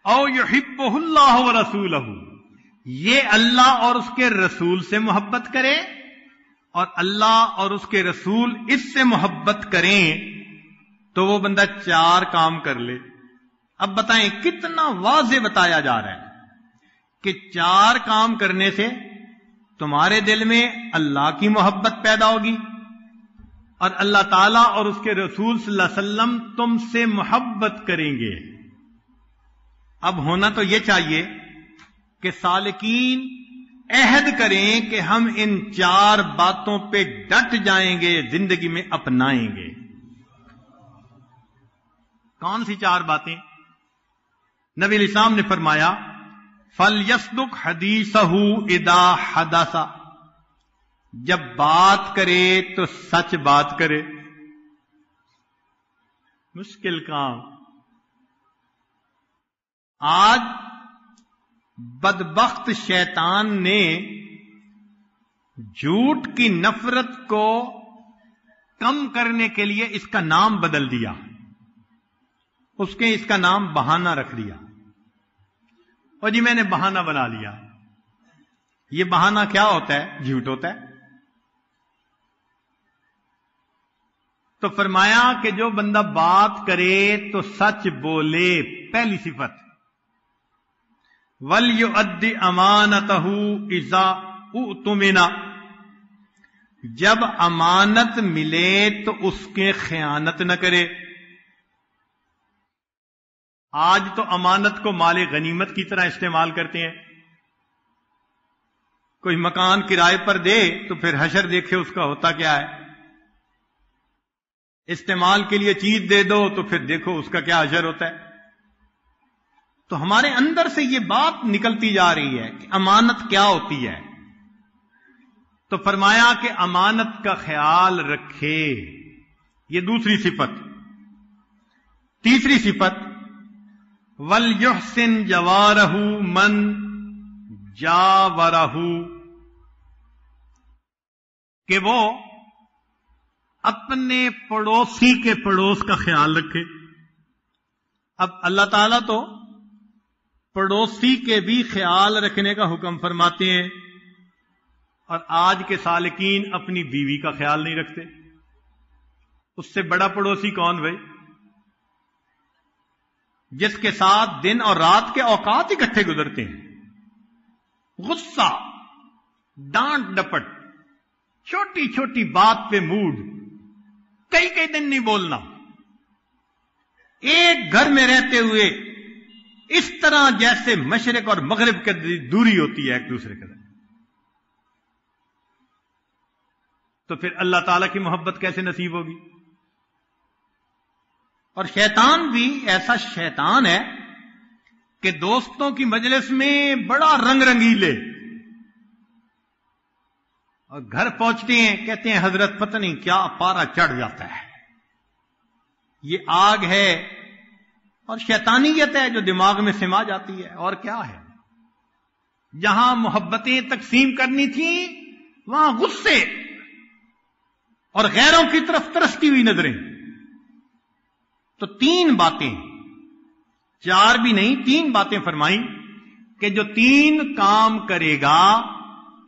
Speaker 2: او یحبہ اللہ ورسولہ، یہ اللہ اور اس کے رسول سے محبت کرے اور اللہ اور اس کے رسول اس سے محبت کریں، تو وہ بندہ 4 کام کر لے۔ اب بتائیں کتنا واضح بتایا جا رہا ہے کہ 4 کام کرنے سے تمہارے دل میں اللہ کی محبت پیدا ہوگی اور اللہ تعالیٰ اور اس کے رسول صلی اللہ علیہ وسلم تم سے محبت کریں گے۔ اب ہونا تو یہ چاہیے کہ سالکین عہد کریں کہ ہم ان 4 باتوں پہ ڈٹ جائیں گے، زندگی میں اپنائیں گے۔ کون سی 4 باتیں؟ نبی علیہ السلام نے فرمایا فَلْيَصْدُقْ حَدِيثَهُ إِذَا حَدَثَ، جب بات کرے تو سچ بات کرے۔ مشکل کام۔ آج بدبخت شیطان نے جھوٹ کی نفرت کو کم کرنے کے لیے اس کا نام بدل دیا. اس کا نام بہانہ رکھ دیا. اور جی میں نے بہانہ بنا لیا. یہ بہانہ کیا ہوتا ہے؟ جھوٹ ہوتا ہے. تو فرمایا کہ جو بندہ بات کرے تو سچ بولے. پہلی صفت وَلْيُؤَدِّ أَمَانَتَهُ إِذَا اُؤْتُمِنَ، جب امانت ملے تو اس کے خیانت نہ کرے. آج تو امانت کو مال غنیمت کی طرح استعمال کرتے ہیں. کوئی مکان کرائے پر دے تو پھر حشر دیکھے اس کا ہوتا کیا ہے. استعمال کے لیے چیز دے دو تو پھر دیکھو اس کا کیا حشر ہوتا ہے. تو ہمارے اندر سے یہ بات نکلتی جا رہی ہے کہ امانت کیا ہوتی ہے. تو فرمایا کہ امانت کا خیال رکھے. یہ دوسری صفت. تیسری صفت وَلْيُحْسِنْ جَوَارَهُ مَنْ جَاوَرَهُ، کہ وہ اپنے پڑوسی کے پڑوس کا خیال رکھے. اب اللہ تعالیٰ تو پڑوسی کے بھی خیال رکھنے کا حکم فرماتے ہیں، اور آج کے سالکین اپنی بیوی کا خیال نہیں رکھتے. اس سے بڑا پڑوسی کون بھائی؟ جس کے ساتھ دن اور رات کے اوقات اکٹھے گزرتے ہیں. غصہ، ڈانٹ ڈپٹ، چھوٹی چھوٹی بات پہ موڈ، کئی کئی دن نہیں بولنا، ایک گھر میں رہتے ہوئے اس طرح جیسے مشرق اور مغرب کی دوری ہوتی ہے ایک دوسرے کے ساتھ. تو پھر اللہ تعالیٰ کی محبت کیسے نصیب ہوگی؟ اور شیطان بھی ایسا شیطان ہے کہ دوستوں کی مجلس میں بڑا رنگ رنگیلے، اور گھر پہنچتے ہیں کہتے ہیں حضرت پتہ نہیں کیا پارا چڑھ جاتا ہے. یہ آگ ہے اور شیطانیت ہے جو دماغ میں سما جاتی ہے. اور کیا ہے؟ جہاں محبتیں تقسیم کرنی تھیں وہاں غصے اور غیروں کی طرف ترستی ہوئی نظریں. تو تین باتیں، چار بھی نہیں، تین باتیں فرمائیں کہ جو تین کام کرے گا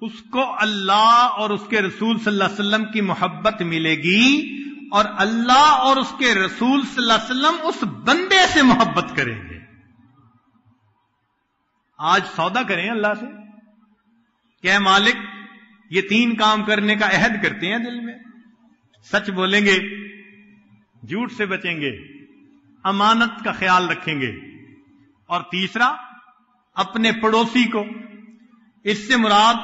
Speaker 2: اس کو اللہ اور اس کے رسول صلی اللہ علیہ وسلم کی محبت ملے گی، اور اللہ اور اس کے رسول صلی اللہ علیہ وسلم اس بندے سے محبت کریں گے. آج سودا کریں اللہ سے کہ اے مالک یہ تین کام کرنے کا عہد کرتے ہیں دل میں. سچ بولیں گے، جھوٹ سے بچیں گے، امانت کا خیال رکھیں گے، اور تیسرا اپنے پڑوسی کو. اس سے مراد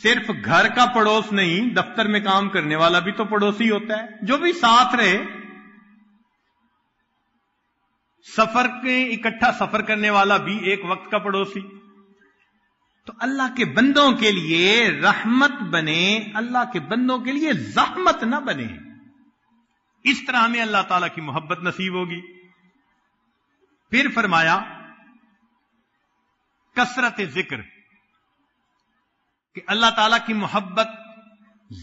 Speaker 2: صرف گھر کا پڑوس نہیں، دفتر میں کام کرنے والا بھی تو پڑوسی ہوتا ہے، جو بھی ساتھ رہے. سفر کے اکٹھا سفر کرنے والا بھی ایک وقت کا پڑوسی. تو اللہ کے بندوں کے لیے رحمت بنے، اللہ کے بندوں کے لیے زحمت نہ بنے. اس طرح ہمیں اللہ تعالیٰ کی محبت نصیب ہوگی. پھر فرمایا کثرت ذکر، کہ اللہ تعالیٰ کی محبت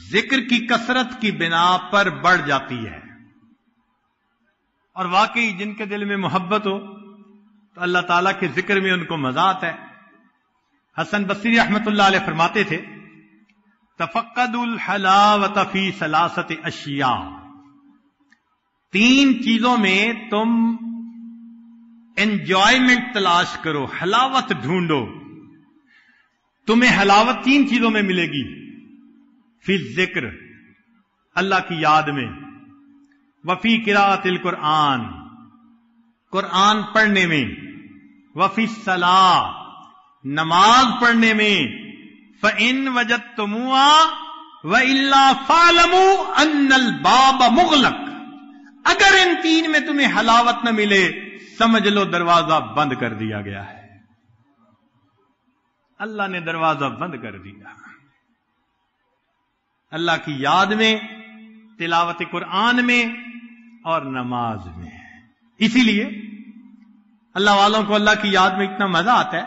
Speaker 2: ذکر کی کثرت کی بنا پر بڑھ جاتی ہے. اور واقعی جن کے دل میں محبت ہو تو اللہ تعالیٰ کے ذکر میں ان کو مزہ آتا ہے. حسن بصری رحمت اللہ علیہ فرماتے تھے تفقدوا الحلاوۃ فی ثلاثۃ اشیاء، تین چیزوں میں تم انجوائمنٹ تلاش کرو، حلاوت ڈھونڈو. تمہیں حلاوت تین چیزوں میں ملے گی. فی ذکر، اللہ کی یاد میں، وفی قراءۃ القرآن، قرآن پڑھنے میں، وفی الصلاۃ، نماز پڑھنے میں. فَإِن وَجَدْتُمُوهَا وَإِلَّا فَاعْلَمُوا أَنَّ الْبَابَ مُغْلَقٌ، اگر ان تین میں تمہیں حلاوت نہ ملے سمجھ لو دروازہ بند کر دیا گیا ہے. اللہ نے دروازہ بند کر دیا. اللہ کی یاد میں، تلاوت قرآن میں اور نماز میں. اسی لیے اللہ والوں کو اللہ کی یاد میں اتنا مزہ آتا ہے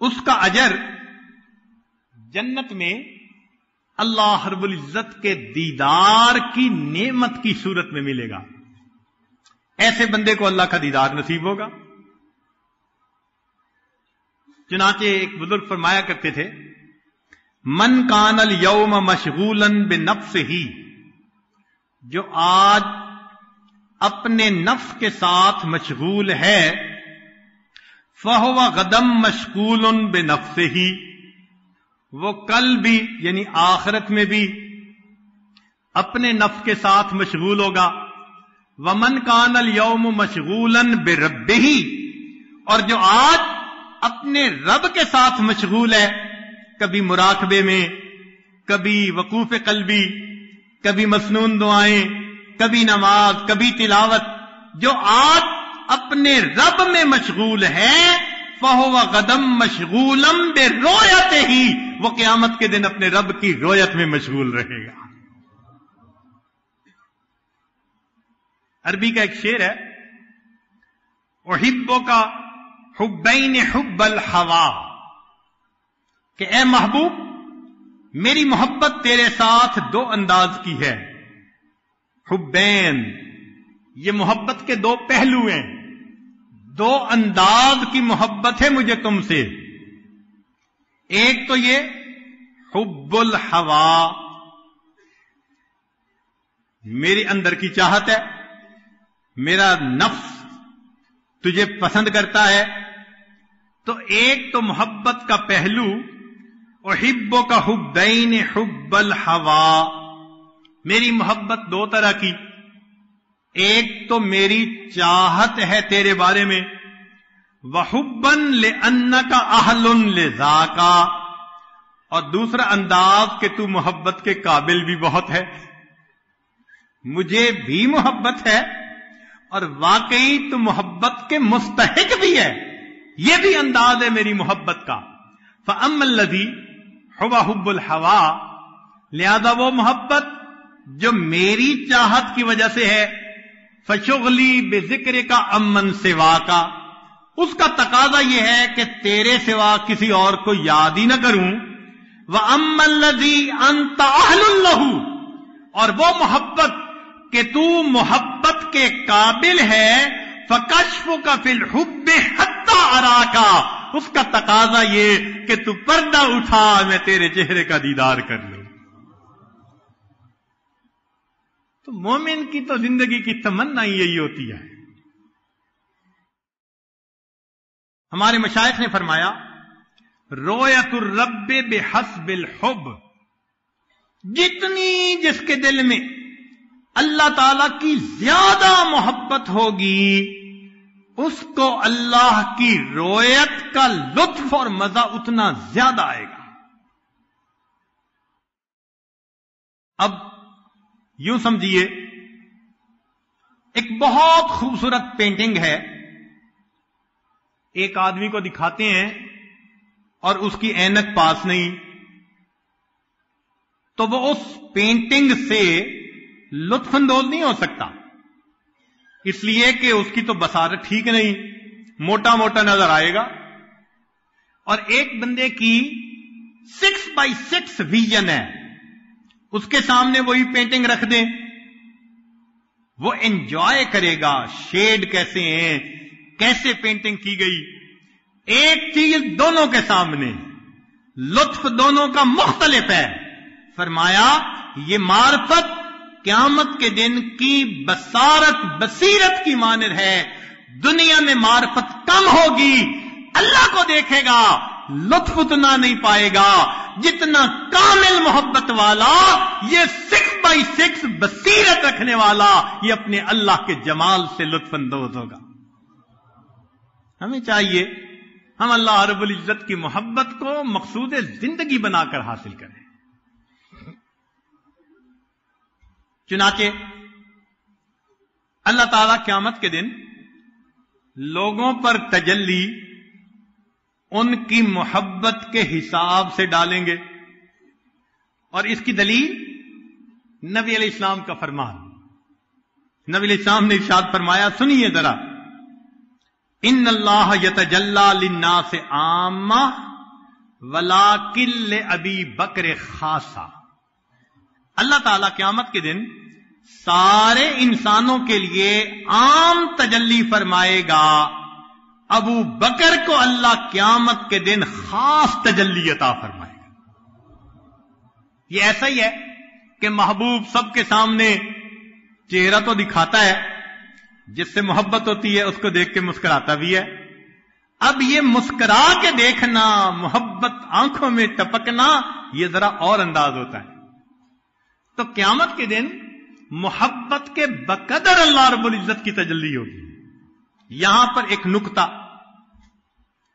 Speaker 2: اس کا اجر جنت میں اللہ رب العزت کے دیدار کی نعمت کی صورت میں ملے گا. ایسے بندے کو اللہ کا دیدار نصیب ہوگا. چنانچہ ایک بزرگ فرمایا کرتے تھے، من کان الیوم مشغولا بنفسہ، جو آج اپنے نفس کے ساتھ مشغول ہے، فہو غدم مشغول بنفسہ، وہ کل بھی یعنی آخرت میں بھی اپنے نفس کے ساتھ مشغول ہوگا. ومن کان الیوم مشغولا بربہ، اور جو آج اپنے رب کے ساتھ مشغول ہے، کبھی مراقبے میں، کبھی وقوف قلبی، کبھی مسنون دعائیں، کبھی نماز، کبھی تلاوت، جو آج اپنے رب میں مشغول ہے، فَهُوَ غَدًا مَشْغُولًا بِرُؤْيَتِهِ، وہ قیامت کے دن اپنے رب کی رؤیت میں مشغول رہے گا. عربی کا ایک شعر ہے، احبک حبین حب الہوا، کہ اے محبوب میری محبت تیرے ساتھ دو انداز کی ہے. حبین، یہ محبت کے دو پہلو ہیں، دو انداز کی محبت ہے مجھے تم سے. ایک تو یہ حب الہوا، میرے اندر کی چاہت ہے، میرا نفس تجھے پسند کرتا ہے. تو ایک تو محبت کا پہلو، احبک حبین حب الہوا، میری محبت دو طرح کی، ایک تو میری چاہت ہے تیرے بارے میں، وحبا لانک اہل لذاک، اور دوسرا انداز کہ تو محبت کے قابل بھی بہت ہے، مجھے بھی محبت ہے اور واقعی تو محبت کے مستحق بھی ہے. یہ بھی انداز ہے میری محبت کا. فَأَمَّا الَّذِي هُوَ حُبُّ الْهَوَىٰ، لہذا وہ محبت جو میری چاہت کی وجہ سے ہے، فَشُغْلِي بِذِكْرِكَ عَمَّن سِوَاكَ، اس کا تقاضا یہ ہے کہ تیرے سوا کسی اور کو یاد ہی نہ کروں. وَأَمَّا الَّذِي أَنْتَ أَهْلٌ لَهُ، اور وہ محبت کہ تو محبت کے قابل ہے، فَكَشْفُكَ فِي الْحُبِّ حَتَّى أَرَاكَ، اس کا تقاضا یہ کہ تو پردہ اٹھا، میں تیرے چہرے کا دیدار کر لوں. تو مومن کی تو زندگی کی تمنا ہی یہی ہوتی ہے. ہمارے مشائخ نے فرمایا، رؤیت الرب بحسب الحب، جتنی جس کے دل میں اللہ تعالی کی زیادہ محبت ہوگی، اس کو اللہ کی رؤیت کا لطف اور مزہ اتنا زیادہ آئے گا. اب یوں سمجھیے، ایک بہت خوبصورت پینٹنگ ہے، ایک آدمی کو دکھاتے ہیں اور اس کی اینک پاس نہیں، تو وہ اس پینٹنگ سے لطف اندوز نہیں ہو سکتا، اس لیے کہ اس کی تو بصارت ٹھیک نہیں، موٹا موٹا نظر آئے گا. اور ایک بندے کی 6x6 ویژن ہے، اس کے سامنے وہی پینٹنگ رکھ دیں، وہ انجوائے کرے گا، شیڈ کیسے ہیں، کیسے پینٹنگ کی گئی. ایک چیز دونوں کے سامنے، لطف دونوں کا مختلف ہے. فرمایا یہ معرفت قیامت کے دن کی بصیرت کی مانند ہے. دنیا میں معرفت کم ہوگی، اللہ کو دیکھے گا، لطف اتنا نہیں پائے گا جتنا کامل محبت والا، یہ 6x6 بصیرت رکھنے والا، یہ اپنے اللہ کے جمال سے لطف اندوز ہوگا. ہمیں چاہیے ہم اللہ رب العزت کی محبت کو مقصود زندگی بنا کر حاصل کریں. چنانچہ اللہ تعالیٰ قیامت کے دن لوگوں پر تجلی ان کی محبت کے حساب سے ڈالیں گے، اور اس کی دلیل نبی علیہ السلام کا فرمان. نبی علیہ السلام نے ارشاد فرمایا، سنیے ذرا، ان اللہ یتجلی للناس عامہ وَلَٰكِن لِّأَبِي بَکْرٍ خَاصًا، اللہ تعالیٰ قیامت کے دن سارے انسانوں کے لیے عام تجلی فرمائے گا، ابو بکر کو اللہ قیامت کے دن خاص تجلی عطا فرمائے گا۔ یہ ایسا ہی ہے کہ محبوب سب کے سامنے چہرہ تو دکھاتا ہے، جس سے محبت ہوتی ہے اس کو دیکھ کے مسکراتا بھی ہے۔ اب یہ مسکرا کے دیکھنا، محبت آنکھوں میں ٹپکنا، یہ ذرا اور انداز ہوتا ہے۔ تو قیامت کے دن محبت کے بقدر اللہ رب العزت کی تجلی ہوگی۔ یہاں پر ایک نکتہ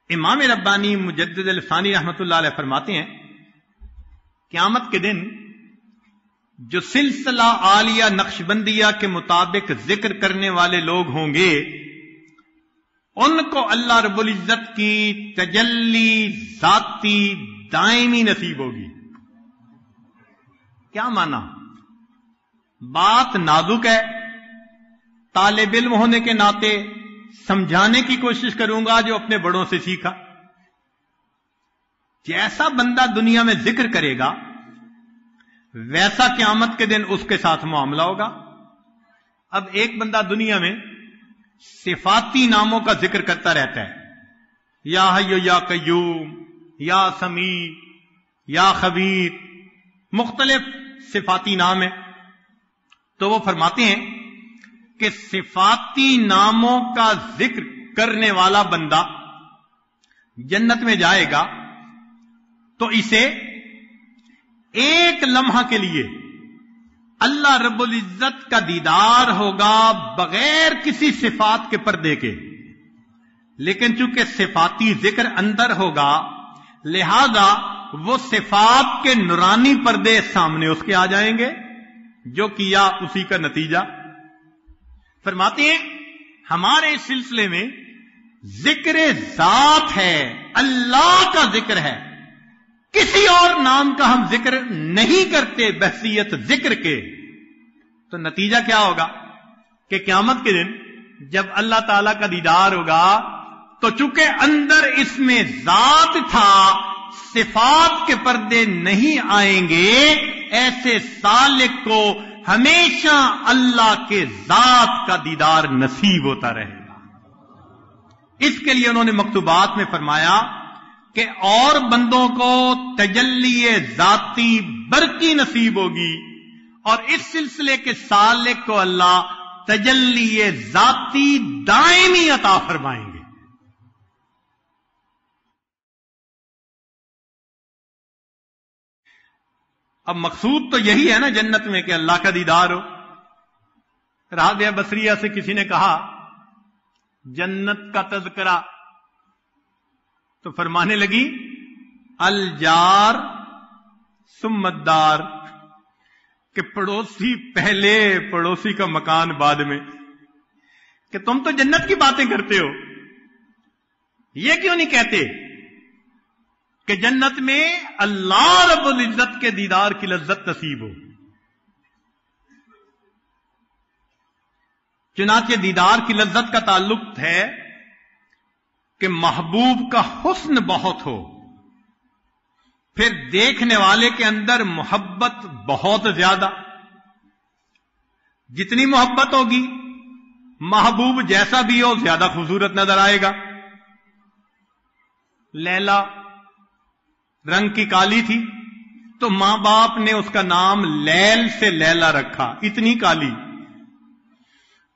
Speaker 2: امام ربانی مجدد الثانی رحمۃ اللہ علیہ فرماتے ہیں، قیامت کے دن جو سلسلہ عالیہ نقشبندیہ کے مطابق ذکر کرنے والے لوگ ہوں گے، ان کو اللہ رب العزت کی تجلی ذاتی دائمی نصیب ہوگی۔ کیا مانا؟ بات نازک ہے، طالب علم ہونے کے ناطے سمجھانے کی کوشش کروں گا جو اپنے بڑوں سے سیکھا۔ جیسا بندہ دنیا میں ذکر کرے گا ویسا قیامت کے دن اس کے ساتھ معاملہ ہوگا۔ اب ایک بندہ دنیا میں صفاتی ناموں کا ذکر کرتا رہتا ہے، یا حی یا قیوم، یا سمیع، یا خبیر، مختلف صفاتی نام ہیں، تو وہ فرماتے ہیں کہ صفاتی ناموں کا ذکر کرنے والا بندہ جنت میں جائے گا تو اسے ایک لمحہ کے لیے اللہ رب العزت کا دیدار ہوگا بغیر کسی صفات کے پردے کے، لیکن چونکہ صفاتی ذکر اندر ہوگا لہذا وہ صفات کے نورانی پردے سامنے اس کے آ جائیں گے، جو کیا اسی کا نتیجہ۔ فرماتے ہیں ہمارے اس سلسلے میں ذکر ذات ہے، اللہ کا ذکر ہے، کسی اور نام کا ہم ذکر نہیں کرتے بحثیت ذکر کے۔ تو نتیجہ کیا ہوگا کہ قیامت کے دن جب اللہ تعالی کا دیدار ہوگا تو چونکہ اندر اس میں ذات تھا، صفات کے پردے نہیں آئیں گے، ایسے سالک کو ہمیشہ اللہ کے ذات کا دیدار نصیب ہوتا رہے گا۔ اس کے لیے انہوں نے مکتوبات میں فرمایا کہ اور بندوں کو تجلی ذاتی برقی نصیب ہوگی، اور اس سلسلے کے سالک کو اللہ تجلی ذاتی دائمی عطا فرمائیں گے۔ اب مقصود تو یہی ہے نا جنت میں کہ اللہ کا دیدار ہو۔ رابعہ بصریہ سے کسی نے کہا جنت کا تذکرہ، تو فرمانے لگی الجار ثم الدار، کہ پڑوسی پہلے، پڑوسی کا مکان بعد میں، کہ تم تو جنت کی باتیں کرتے ہو، یہ کیوں نہیں کہتے کہ جنت میں اللہ رب العزت کے دیدار کی لذت نصیب ہو؟ چنانچہ دیدار کی لذت کا تعلق ہے کہ محبوب کا حسن بہت ہو، پھر دیکھنے والے کے اندر محبت بہت زیادہ، جتنی محبت ہوگی محبوب جیسا بھی ہو زیادہ خوبصورت نظر آئے گا۔ لیلا رنگ کی کالی تھی تو ماں باپ نے اس کا نام لیل سے لیلا رکھا، اتنی کالی،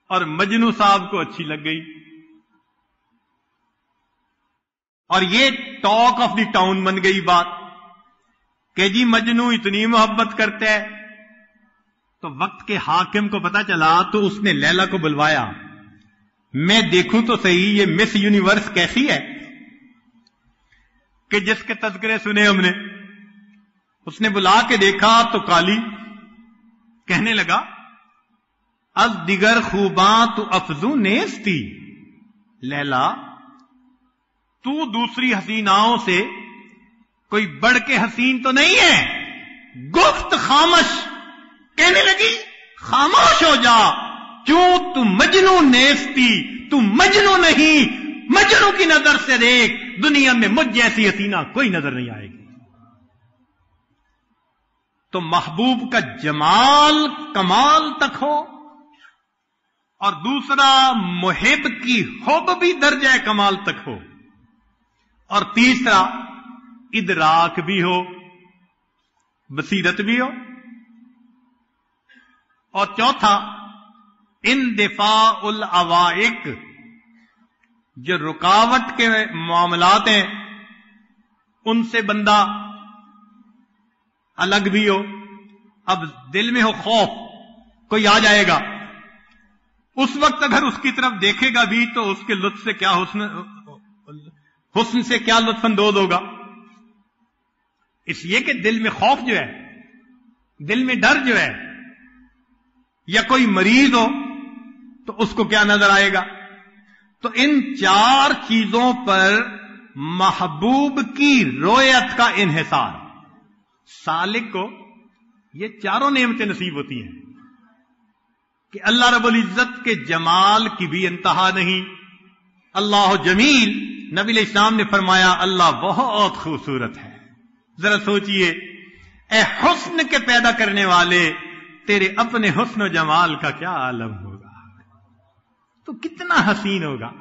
Speaker 2: اور مجنو صاحب کو اچھی لگ گئی، اور یہ ٹاک آف دی ٹاؤن بن گئی بات کہ جی مجنو اتنی محبت کرتا ہے۔ تو وقت کے حاکم کو پتا چلا تو اس نے لیلا کو بلوایا، میں دیکھوں تو صحیح یہ مس یونیورس کیسی ہے کہ جس کے تذکرے سنے ہم نے۔ اس نے بلا کے دیکھا تو کالی، کہنے لگا از دیگر خوباں تو افزوں نیستی، لیلا تو دوسری حسیناؤں سے کوئی بڑھ کے حسین تو نہیں ہے۔ گفت خامش، کہنے لگی خاموش ہو جا، کیوں تو مجنو نیستی، تو مجنو نہیں، مجنو کی نظر سے دیکھ، دنیا میں مجھ جیسی حسینہ کوئی نظر نہیں آئے گی۔ تو محبوب کا جمال کمال تک ہو، اور دوسرا محب کی حب بھی درجہ کمال تک ہو، اور تیسرا ادراک بھی ہو، بصیرت بھی ہو، اور چوتھا اندفاع العوائق، جو رکاوٹ کے معاملات ہیں ان سے بندہ الگ بھی ہو۔ اب دل میں ہو خوف، کوئی آ جائے گا، اس وقت اگر اس کی طرف دیکھے گا بھی تو اس کے لطف سے کیا حسن سے کیا لطف اندوز ہوگا، اس لیے کہ دل میں خوف جو ہے، دل میں ڈر جو ہے، یا کوئی مریض ہو تو اس کو کیا نظر آئے گا۔ تو ان چار چیزوں پر محبوب کی رویت کا انحصار، سالک کو یہ چاروں نعمتیں نصیب ہوتی ہیں کہ اللہ رب العزت کے جمال کی بھی انتہا نہیں۔ اللہ جمیل، نبی علیہ السلام نے فرمایا اللہ بہت خوبصورت ہے۔ ذرا سوچئے، اے حسن کے پیدا کرنے والے، تیرے اپنے حسن و جمال کا کیا عالم ہوگا، تو کتنا حسین ہوگا۔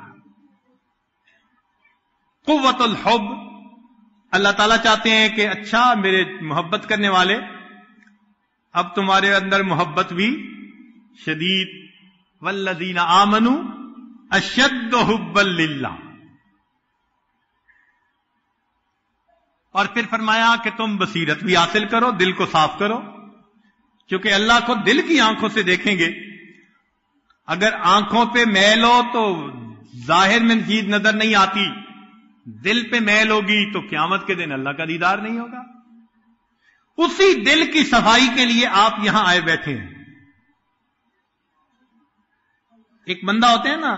Speaker 2: قوت الحب، اللہ تعالیٰ چاہتے ہیں کہ اچھا میرے محبت کرنے والے، اب تمہارے اندر محبت بھی شدید، والذین آمنوا اشد حبا للہ، اور پھر فرمایا کہ تم بصیرت بھی حاصل کرو، دل کو صاف کرو، کیونکہ اللہ کو دل کی آنکھوں سے دیکھیں گے۔ اگر آنکھوں پہ میل ہو تو ظاہر میں چیز نظر نہیں آتی، دل پہ میل ہوگی تو قیامت کے دن اللہ کا دیدار نہیں ہوگا۔ اسی دل کی صفائی کے لیے آپ یہاں آئے بیٹھے ہیں۔ ایک بندہ ہوتے ہیں نا،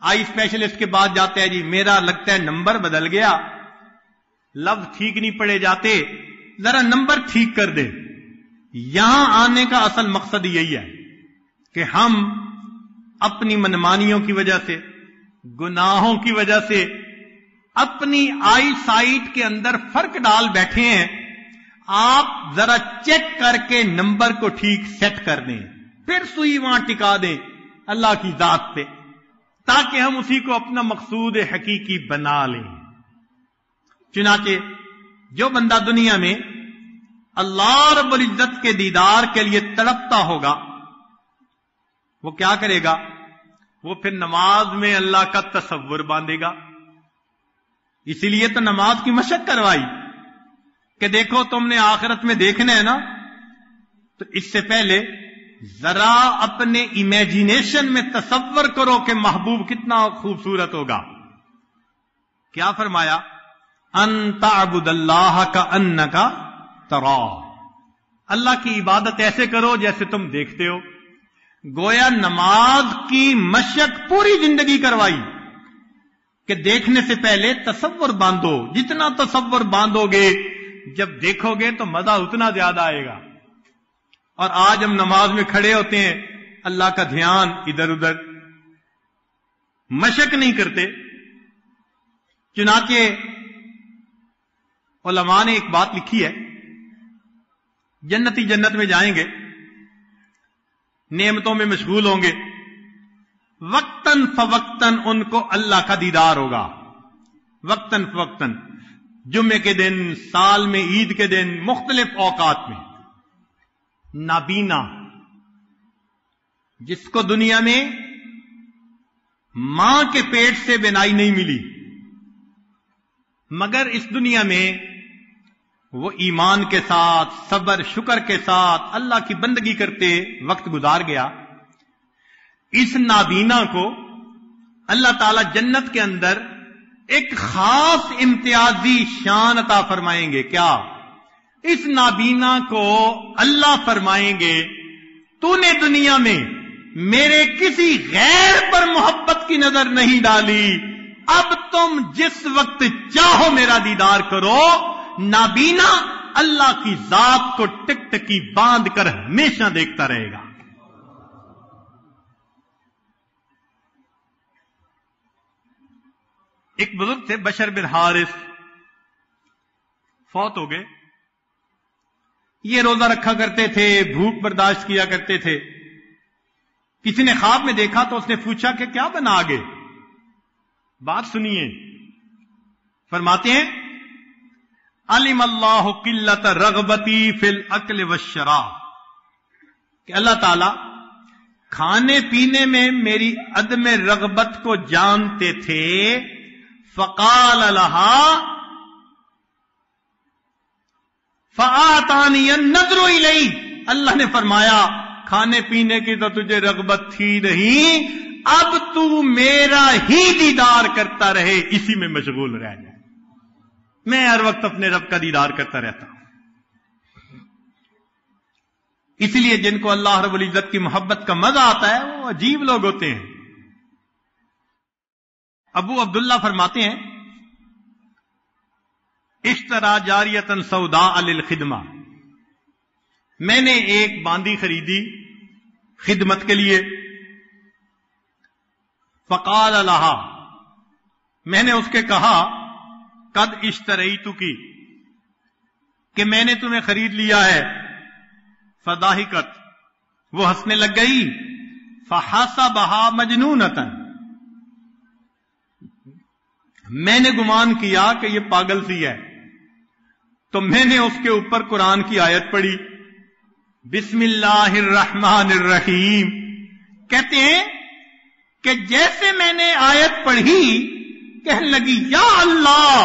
Speaker 2: آئی اسپیشلسٹ کے بعد جاتے ہیں، جی میرا لگتا ہے نمبر بدل گیا، لفظ ٹھیک نہیں پڑے جاتے، ذرا نمبر ٹھیک کر دے۔ یہاں آنے کا اصل مقصد یہی ہے کہ ہم اپنی منمانیوں کی وجہ سے، گناہوں کی وجہ سے اپنی آئی سائٹ کے اندر فرق ڈال بیٹھے ہیں۔ آپ ذرا چیک کر کے نمبر کو ٹھیک سیٹ کر دیں، پھر سوئی وہاں ٹکا دیں اللہ کی ذات پہ، تاکہ ہم اسی کو اپنا مقصود حقیقی بنا لیں۔ چنانچہ جو بندہ دنیا میں اللہ رب العزت کے دیدار کے لیے تڑپتا ہوگا، وہ کیا کرے گا؟ وہ پھر نماز میں اللہ کا تصور باندھے گا۔ اسی لیے تو نماز کی مشق کروائی کہ دیکھو تم نے آخرت میں دیکھنا ہے نا، تو اس سے پہلے ذرا اپنے امیجینیشن میں تصور کرو کہ محبوب کتنا خوبصورت ہوگا۔ کیا فرمایا؟ ان تعبد اللہ کأنک تراہ، اللہ کی عبادت ایسے کرو جیسے تم دیکھتے ہو۔ گویا نماز کی مشق پوری زندگی کروائی کہ دیکھنے سے پہلے تصور باندھو، جتنا تصور باندھو گے جب دیکھو گے تو مزہ اتنا زیادہ آئے گا۔ اور آج ہم نماز میں کھڑے ہوتے ہیں، اللہ کا دھیان ادھر ادھر، مشق نہیں کرتے۔ چنانچہ علماء نے ایک بات لکھی ہے، جنتی جنت میں جائیں گے، نعمتوں میں مشغول ہوں گے، وقتاً فوقتاً ان کو اللہ کا دیدار ہوگا، وقتاً فوقتاً، جمعے کے دن، سال میں عید کے دن، مختلف اوقات میں۔ نابینا، جس کو دنیا میں ماں کے پیٹ سے بینائی نہیں ملی، مگر اس دنیا میں وہ ایمان کے ساتھ، صبر شکر کے ساتھ اللہ کی بندگی کرتے وقت گزار گیا، اس نابینا کو اللہ تعالی جنت کے اندر ایک خاص امتیازی شان عطا فرمائیں گے۔ کیا؟ اس نابینا کو اللہ فرمائیں گے تو نے دنیا میں میرے کسی غیر پر محبت کی نظر نہیں ڈالی، اب تم جس وقت چاہو میرا دیدار کرو۔ نابینا اللہ کی ذات کو ٹک ٹکی باندھ کر ہمیشہ دیکھتا رہے گا۔ ایک بزرگ تھے بشر بن حارث، فوت ہو گئے. یہ روزہ رکھا کرتے تھے، بھوک برداشت کیا کرتے تھے. کسی نے خواب میں دیکھا تو اس نے پوچھا کہ کیا بنا آگے؟ بات سنیے. فرماتے ہیں علم اللہ قلت رغبتی فی الاکل والشراب، کہ اللہ تعالی کھانے پینے میں میری عدم رغبت کو جانتے تھے. فقال لها فآتانی النظر الی، اللہ نے فرمایا کھانے پینے کی تو تجھے رغبت تھی نہیں، اب تو میرا ہی دیدار کرتا رہے، اسی میں مشغول رہ جائے. میں ہر وقت اپنے رب کا دیدار کرتا رہتا ہوں. اسی لیے جن کو اللہ رب العزت کی محبت کا مزہ آتا ہے وہ عجیب لوگ ہوتے ہیں. ابو عبداللہ فرماتے ہیں اشترا جاریتن سوداء للخدمہ، میں نے ایک باندی خریدی خدمت کے لیے. فقال لها، میں نے اس کے کہا قد اشتریتکی، کہ میں نے تمہیں خرید لیا ہے. فضاحکت، وہ ہنسنے لگ گئی. فحسبها مجنونۃ، میں نے گمان کیا کہ یہ پاگل سی ہے، تو میں نے اس کے اوپر قرآن کی آیت پڑھی بسم اللہ الرحمن الرحیم. کہتے ہیں کہ جیسے میں نے آیت پڑھی کہنے لگی یا اللہ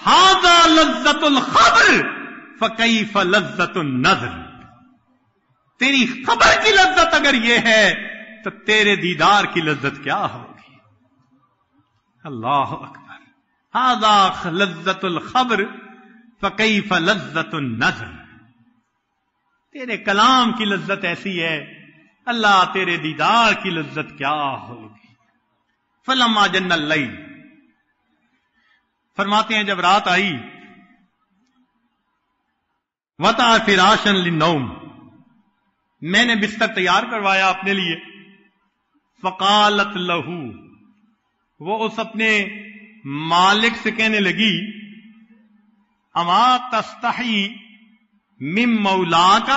Speaker 2: ھذا لذت الخبر فکیف لذت النظر، تیری خبر کی لذت اگر یہ ہے تو تیرے دیدار کی لذت کیا ہوگی. اللہ اکبر. ھذا لذت الخبر فکیف لذت النظر، تیرے کلام کی لذت ایسی ہے، اللہ تیرے دیدار کی لذت کیا ہوگی. فلما جن اللیل، فرماتے ہیں جب رات آئی، وطأ فراشا للنوم، میں نے بستر تیار کروایا اپنے لیے. فقالت لہو، وہ اس اپنے مالک سے کہنے لگی اما تستحی من مولاک،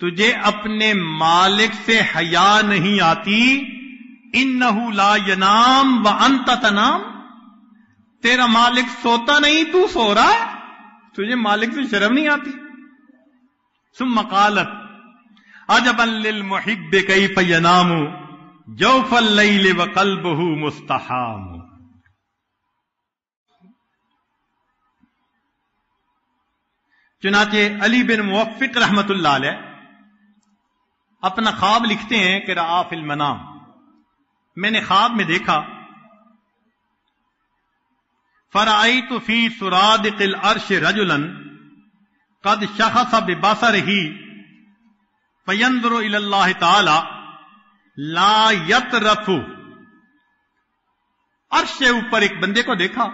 Speaker 2: تجھے اپنے مالک سے حیا نہیں آتی. انہ لا ینام وانت تنام، تیرا مالک سوتا نہیں تو سو رہا ہے، تجھے مالک سے شرم نہیں آتی. ثم قالت عجبا للمحب کیف ینام جوف اللیل وقلبہ مستحام. چنانچہ علی بن موفق رحمت اللہ علیہ اپنا خواب لکھتے ہیں کہ رآ فی المنام، میں نے خواب میں دیکھا فرأیت فی سرادق العرش رجلا قد شخص ببصرہ فینظر الی اللہ تعالی لا یطرف، عرش سے اوپر ایک بندے کو دیکھا،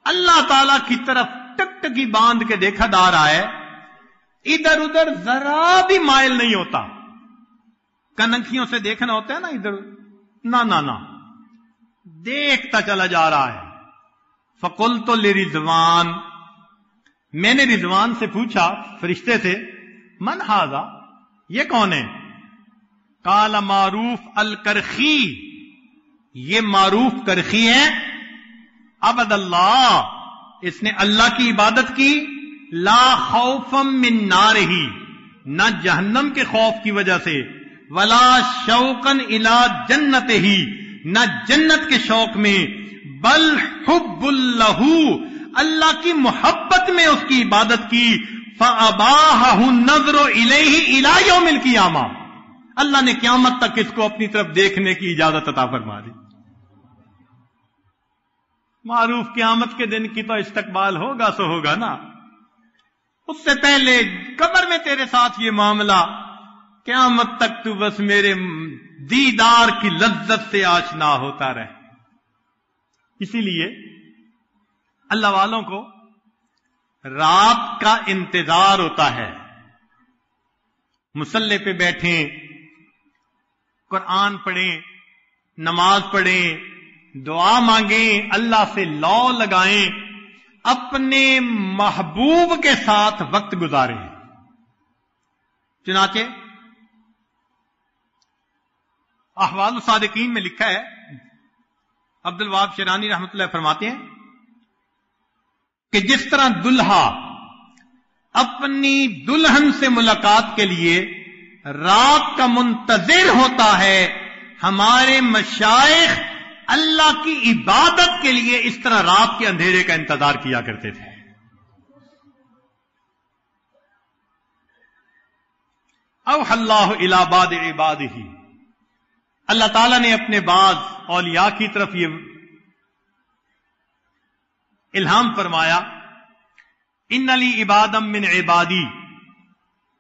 Speaker 2: اللہ تعالی کی طرف ٹکٹکی باندھ کے دیکھا جا رہا ہے، ادھر ادھر ذرا بھی مائل نہیں ہوتا. کنکھیوں سے دیکھنا ہوتا ہے نا ادھر، نہ دیکھتا چلا جا رہا ہے. فقلت لرضوان، میں نے رضوان سے پوچھا، فرشتے سے، من ھذا، یہ کون ہے؟ قال معروف الکرخی، یہ معروف کرخی ہے. عبد اللہ، اس نے اللہ کی عبادت کی. لا خوفا من نارہ، نہ جہنم کے خوف کی وجہ سے. ولا شوقا الی جنتہ، نہ جنت کے شوق میں. بل حب اللہ، اللہ کی محبت میں اس کی عبادت کی. فاباحہ النظر الیہ الی یوم القیامہ، اللہ نے قیامت تک اس کو اپنی طرف دیکھنے کی اجازت عطا فرما دی. معروف قیامت کے دن کی تو استقبال ہوگا سو ہوگا نا، اس سے پہلے قبر میں تیرے ساتھ یہ معاملہ، قیامت تک تو بس میرے دیدار کی لذت سے آشنا ہوتا رہے. اسی لیے اللہ والوں کو رات کا انتظار ہوتا ہے، مصلی پہ بیٹھیں، قرآن پڑھیں، نماز پڑھیں، دعا مانگیں، اللہ سے لو لگائیں، اپنے محبوب کے ساتھ وقت گزاریں۔ چنانچہ احوال الصادقین میں لکھا ہے، عبد الوہاب شیرانی رحمۃ اللہ فرماتے ہیں کہ جس طرح دلہا اپنی دلہن سے ملاقات کے لیے رات کا منتظر ہوتا ہے، ہمارے مشائخ اللہ کی عبادت کے لیے اس طرح رات کے اندھیرے کا انتظار کیا کرتے تھے۔ اوحی اللہ الی بعض عبادہ، اللہ تعالیٰ نے اپنے بعض اولیاء کی طرف یہ الہام فرمایا، ان لی عبادا من عبادی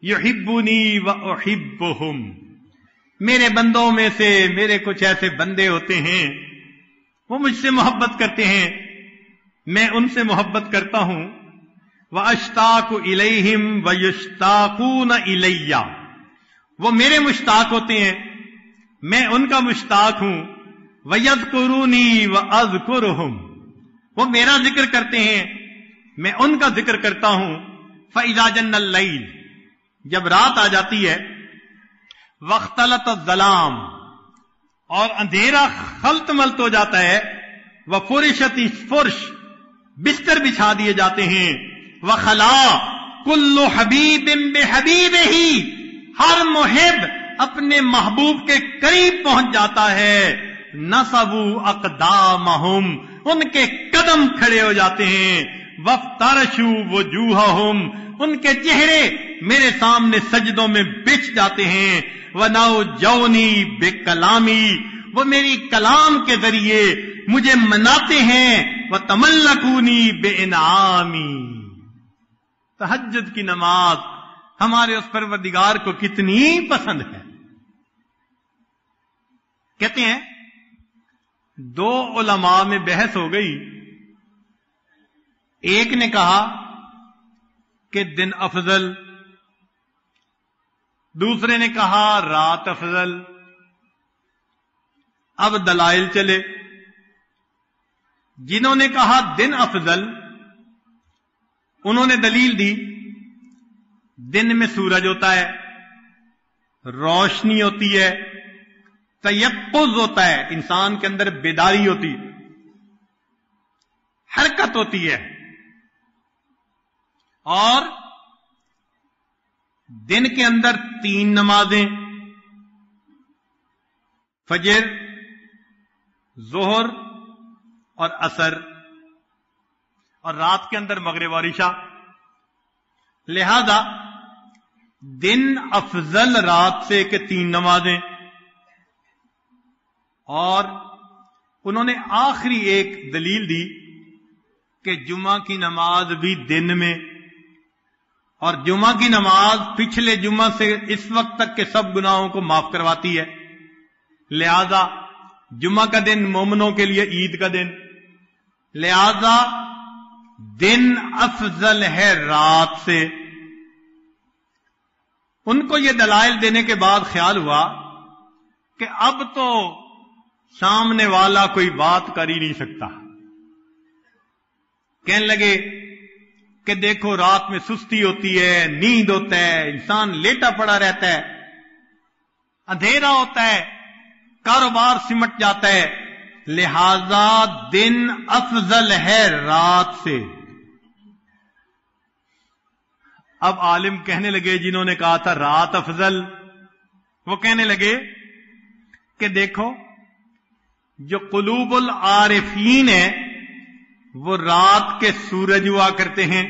Speaker 2: یحبونی واحبہم، میرے بندوں میں سے میرے کچھ ایسے بندے ہوتے ہیں وہ مجھ سے محبت کرتے ہیں، میں ان سے محبت کرتا ہوں، واشتاق الیہم ویشتاقون الی، وہ میرے مشتاق ہوتے ہیں، میں ان کا مشتاق ہوں، وَيَذْكُرُونِي وَأَذْكُرُهُمْ، وہ میرا ذکر کرتے ہیں، میں ان کا ذکر کرتا ہوں۔ فَإِذَا جَنَّ اللَّيْلُ، جب رات آ جاتی ہے، وَاخْتَلَطَ الظَّلَامُ، اور اندھیرا خلط ملط ہو جاتا ہے، وَفُرِشَتِ الفُرش، بستر بچھا دیے جاتے ہیں، وَخَلَا كُلُّ حَبِيبٍ بِحَبِيبِهِ، ہر محب اپنے محبوب کے قریب پہنچ جاتا ہے، نصبوا اقدامہم، ان کے قدم کھڑے ہو جاتے ہیں، وفترشوا وجوہہم، ان کے چہرے میرے سامنے سجدوں میں بچھ جاتے ہیں، ونوجونی بکلامی، وہ میری کلام کے ذریعے مجھے مناتے ہیں، وتملکونی بانعامی۔ تہجد کی نماز ہمارے اس پروردگار کو کتنی پسند ہے۔ کہتے ہیں دو علماء میں بحث ہو گئی، ایک نے کہا کہ دن افضل، دوسرے نے کہا رات افضل۔ اب دلائل چلے، جنہوں نے کہا دن افضل انہوں نے دلیل دی، دن میں سورج ہوتا ہے، روشنی ہوتی ہے، تیقظ ہوتا ہے، انسان کے اندر بیداری ہوتی، حرکت ہوتی ہے، اور دن کے اندر 3 نمازیں، فجر، ظہر اور عصر، اور رات کے اندر مغرب اور عشاء۔ لہذا دن افضل رات سے کہ 3 نمازیں، اور انہوں نے آخری ایک دلیل دی کہ جمعہ کی نماز بھی دن میں، اور جمعہ کی نماز پچھلے جمعہ سے اس وقت تک کے سب گناہوں کو معاف کرواتی ہے، لہذا جمعہ کا دن مومنوں کے لیے عید کا دن، لہذا دن افضل ہے رات سے۔ ان کو یہ دلائل دینے کے بعد خیال ہوا کہ اب تو سامنے والا کوئی بات کر ہی نہیں سکتا، کہنے لگے کہ دیکھو رات میں سستی ہوتی ہے، نیند ہوتا ہے، انسان لیٹا پڑا رہتا ہے، اندھیرا ہوتا ہے، کاروبار سمٹ جاتا ہے، لہذا دن افضل ہے رات سے۔ اب عالم کہنے لگے، جنہوں نے کہا تھا رات افضل، وہ کہنے لگے کہ دیکھو جو قلوب العارفین ہے وہ رات کے سورج ہوا کرتے ہیں،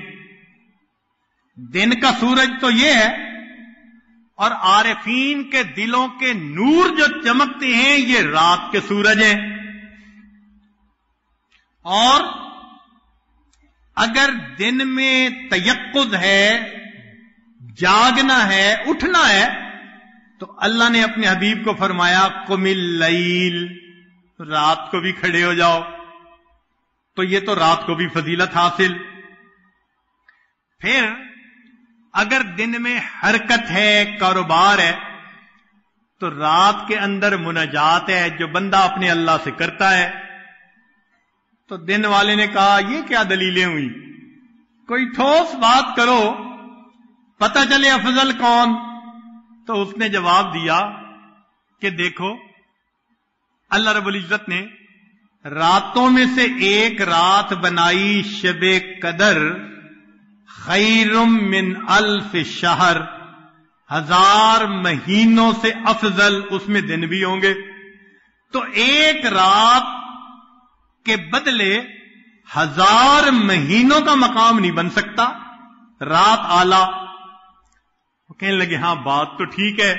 Speaker 2: دن کا سورج تو یہ ہے، اور عارفین کے دلوں کے نور جو چمکتے ہیں یہ رات کے سورج ہیں۔ اور اگر دن میں تیقظ ہے، جاگنا ہے، اٹھنا ہے، تو اللہ نے اپنے حبیب کو فرمایا قم اللیل، رات کو بھی کھڑے ہو جاؤ، تو یہ تو رات کو بھی فضیلت حاصل۔ پھر اگر دن میں حرکت ہے، کاروبار ہے، تو رات کے اندر مناجات ہے جو بندہ اپنے اللہ سے کرتا ہے، تو دن والے نے کہا یہ کیا دلیلیں ہوئی، کوئی ٹھوس بات کرو، پتہ چلے افضل کون۔ تو اس نے جواب دیا کہ دیکھو اللہ رب العزت نے راتوں میں سے ایک رات بنائی شب قدر، خیر من الف شہر، 1000 مہینوں سے افضل، اس میں دن بھی ہوں گے، تو ایک رات کے بدلے 1000 مہینوں کا مقام نہیں بن سکتا، رات اعلی۔ وہ کہنے لگے ہاں بات تو ٹھیک ہے۔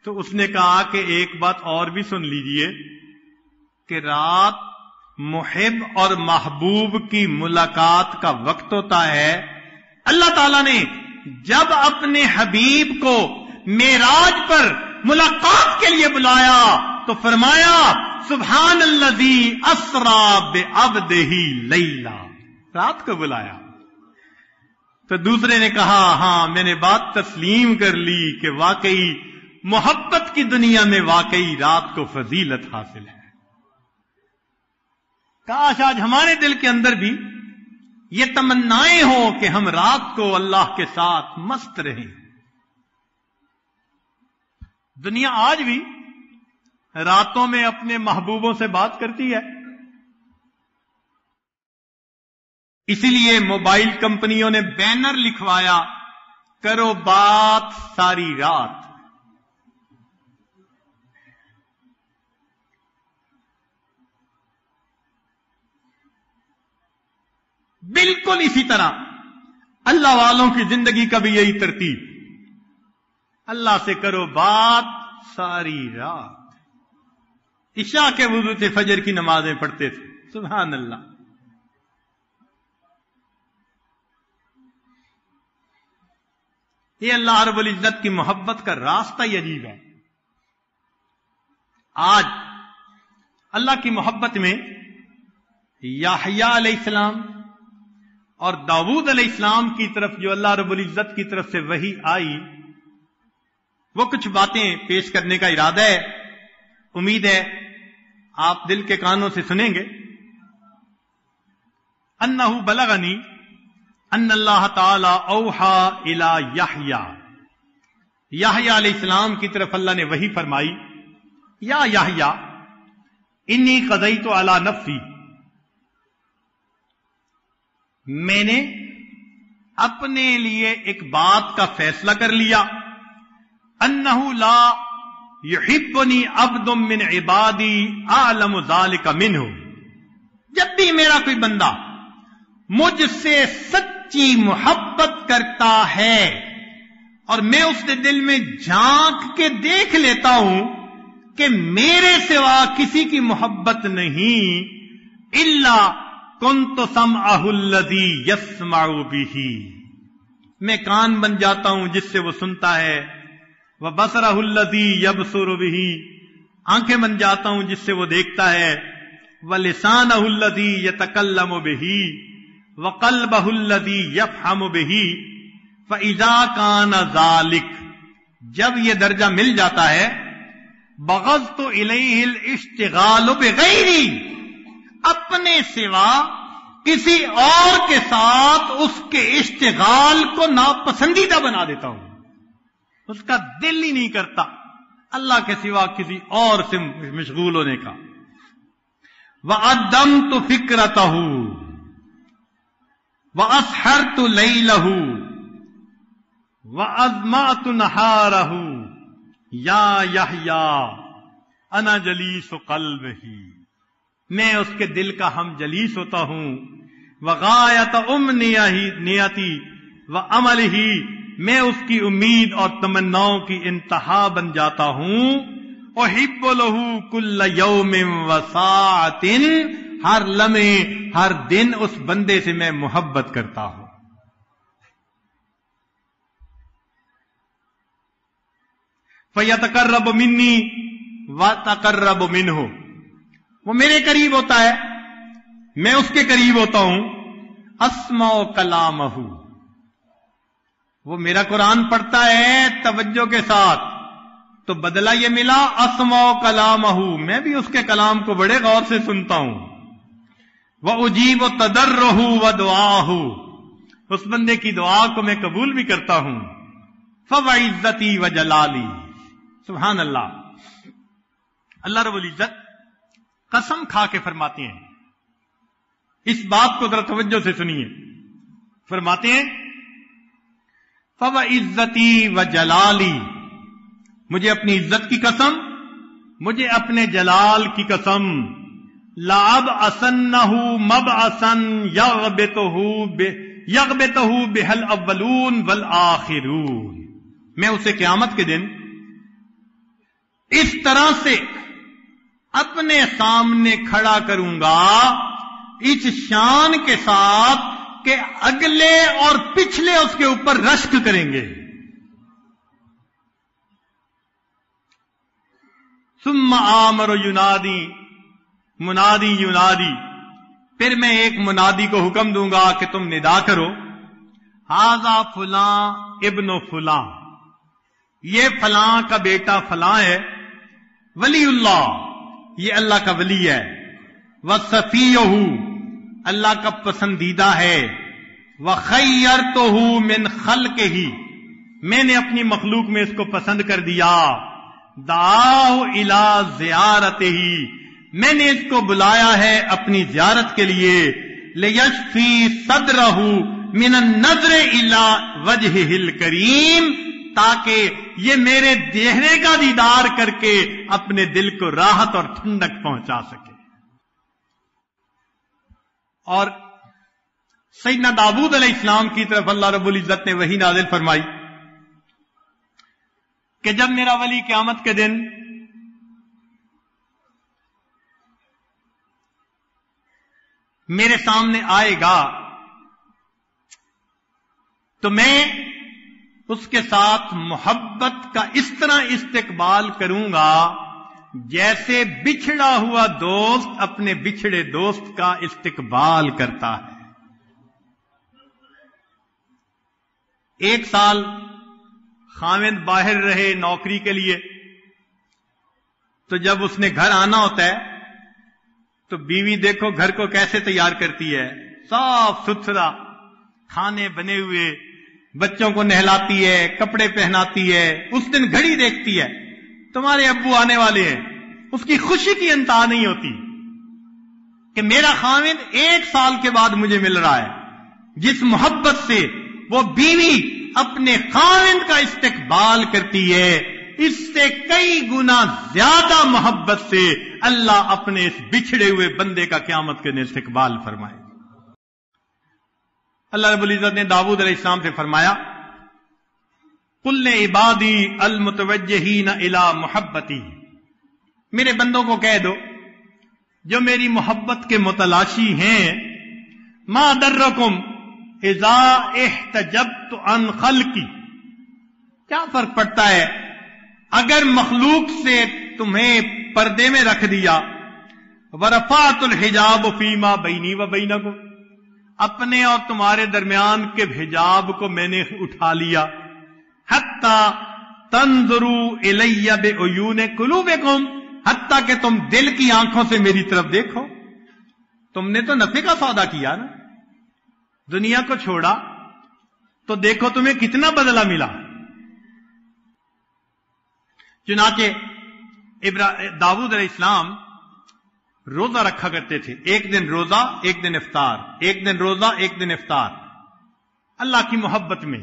Speaker 2: تو اس نے کہا کہ ایک بات اور بھی سن لیجئے کہ رات محب اور محبوب کی ملاقات کا وقت ہوتا ہے۔ اللہ تعالیٰ نے جب اپنے حبیب کو معراج پر ملاقات کے لیے بلایا تو فرمایا سبحان الذی اسری بعبدہ لیلا، رات کو بلایا۔ تو دوسرے نے کہا ہاں میں نے بات تسلیم کر لی کہ واقعی محبت کی دنیا میں واقعی رات کو فضیلت حاصل ہے۔ کاش آج ہمارے دل کے اندر بھی یہ تمنائیں ہوں کہ ہم رات کو اللہ کے ساتھ مست رہیں۔ دنیا آج بھی راتوں میں اپنے محبوبوں سے بات کرتی ہے، اسی لیے موبائل کمپنیوں نے بینر لکھوایا کرو بات ساری رات۔ بالکل اسی طرح اللہ والوں کی زندگی کا بھی یہی ترتیب، اللہ سے کرو بات ساری رات۔ عشاء کے وضو سے فجر کی نمازیں پڑھتے تھے، سبحان اللہ۔ یہ اللہ رب العزت کی محبت کا راستہ ہی عجیب ہے۔ آج اللہ کی محبت میں یحییٰ علیہ السلام اور داؤد علیہ السلام کی طرف جو اللہ رب العزت کی طرف سے وحی آئی، وہ کچھ باتیں پیش کرنے کا ارادہ ہے، امید ہے آپ دل کے کانوں سے سنیں گے۔ انہ بلغنی ان اللہ تعالی اوحا الی یحییٰ، یحییٰ علیہ السلام کی طرف اللہ نے وحی فرمائی، یا یحییٰ انی قضیت علی نفسی، میں نے اپنے لیے ایک بات کا فیصلہ کر لیا، انہ لا یحبنی عبد من عبادی اعلم ذلک منہ، جب بھی میرا کوئی بندہ مجھ سے سچی محبت کرتا ہے اور میں اس کے دل میں جھانک کے دیکھ لیتا ہوں کہ میرے سوا کسی کی محبت نہیں، الا کنت سمعہ الذی یسمع بہ، میں کان بن جاتا ہوں جس سے وہ سنتا ہے، وبصرہ الذی یبصر بہ، آنکھیں بن جاتا ہوں جس سے وہ دیکھتا ہے، ولسانہ الذی یتکلم بہ، وقلبہ الذی یفہم بہ، فاذا کان ذلک، جب یہ درجہ مل جاتا ہے، بغضت الیہ الاشتغال بغیری، اپنے سوا کسی اور کے ساتھ اس کے اشتغال کو ناپسندیدہ بنا دیتا ہوں، اس کا دل ہی نہیں کرتا اللہ کے سوا کسی اور سے مشغول ہونے کا۔ وَعَدَّمْتُ فِكْرَتَهُ وَأَسْحَرْتُ لَيْلَهُ وَأَضْمَعْتُ نَهَارَهُ یا یحییٰ انا جلیس قلبہ، میں اس کے دل کا ہم جلیس ہوتا ہوں، وغایت امنیتی وعملہ، میں اس کی امید اور تمناؤں کی انتہا بن جاتا ہوں، احب لہ کل یوم وساعۃ، ہر لمحے ہر دن اس بندے سے میں محبت کرتا ہوں۔ فَيَتَقَرَّبُ مِنِّي وَتَقَرَّبُ مِنْهُ، وہ میرے قریب ہوتا ہے میں اس کے قریب ہوتا ہوں، اسمع کلامہ، وہ میرا قرآن پڑھتا ہے توجہ کے ساتھ تو بدلہ یہ ملا اسمع کلامہ، میں بھی اس کے کلام کو بڑے غور سے سنتا ہوں، وَأُجِيبُ تَضَرَّهُ وَدُعَاهُ، اس بندے کی دعا کو میں قبول بھی کرتا ہوں. فَوَعِزَّتِي وَجَلَالِي، سبحان اللہ. اللہ رب العزت قسم کھا کے فرماتے ہیں، اس بات کو ذرا توجہ سے سنیے. فرماتے ہیں فَوَعِزَّتِي وَجَلَالِي، مجھے اپنی عزت کی قسم، مجھے اپنے جلال کی قسم، لَأَبْعَثَنَّهُ مَبْعَثًا يَغْبِطُهُ بِهَا الْأَوَّلُونَ وَالْآخِرُونَ، میں اسے قیامت کے دن اس طرح سے اپنے سامنے کھڑا کروں گا، اس شان کے ساتھ کہ اگلے اور پچھلے اس کے اوپر رشک کریں گے. ثم آمر ینادی، منادی ینادی، پھر میں ایک منادی کو حکم دوں گا کہ تم ندا کرو، ھذا فلاں ابن فلاں، یہ فلاں کا بیٹا فلاں ہے، ولی اللہ، یہ اللہ کا ولی ہے، وصفیہ، اللہ کا پسندیدہ ہے، وخیرتہ من خلقہ، میں نے اپنی مخلوق میں اس کو پسند کر دیا، دعاہ الی زیارتہ، میں نے اس کو بلایا ہے اپنی زیارت کے لیے، لیشفی صدرہ من النظر الی وجہہ الکریم، تاکہ یہ میرے چہرے کا دیدار کر کے اپنے دل کو راحت اور ٹھنڈک پہنچا سکے. اور سیدنا داؤد علیہ السلام کی طرف اللہ رب العزت نے وحی نازل فرمائی کہ جب میرا ولی قیامت کے دن میرے سامنے آئے گا تو میں اس کے ساتھ محبت کا اس طرح استقبال کروں گا جیسے بچھڑا ہوا دوست اپنے بچھڑے دوست کا استقبال کرتا ہے. 1 سال خاوند باہر رہے نوکری کے لیے، تو جب اس نے گھر آنا ہوتا ہے تو بیوی دیکھو گھر کو کیسے تیار کرتی ہے، صاف ستھرا، کھانے بنے ہوئے، بچوں کو نہلاتی ہے، کپڑے پہناتی ہے. اس دن گھڑی دیکھتی ہے تمہارے ابو آنے والے ہیں، اس کی خوشی کی انتہا نہیں ہوتی کہ میرا خاوند 1 سال کے بعد مجھے مل رہا ہے. جس محبت سے وہ بیوی اپنے خاوند کا استقبال کرتی ہے، اس سے کئی گنا زیادہ محبت سے اللہ اپنے اس بچھڑے ہوئے بندے کا قیامت کے دن استقبال فرمائے. اللہ رب العزت نے داؤد علیہ السلام سے فرمایا، قل عبادی المتوجہین الی محبتی، میرے بندوں کو کہہ دو جو میری محبت کے متلاشی ہیں، ما درکم اذا احتجبت عن خلقی، کیا فرق پڑتا ہے اگر مخلوق سے تمہیں پردے میں رکھ دیا، ورفعت الحجاب فیما بینی و بینکم، اپنے اور تمہارے درمیان کے حجاب کو میں نے اٹھا لیا، حتی تنظروا الی بعیون قلوبکم، حتی کہ تم دل کی آنکھوں سے میری طرف دیکھو. تم نے تو نفع کا سودا کیا نا، دنیا کو چھوڑا تو دیکھو تمہیں کتنا بدلہ ملا. چنانچہ داؤد علیہ السلام روزہ رکھا کرتے تھے، 1 دن روزہ 1 دن افطار، 1 دن روزہ 1 دن افطار، اللہ کی محبت میں.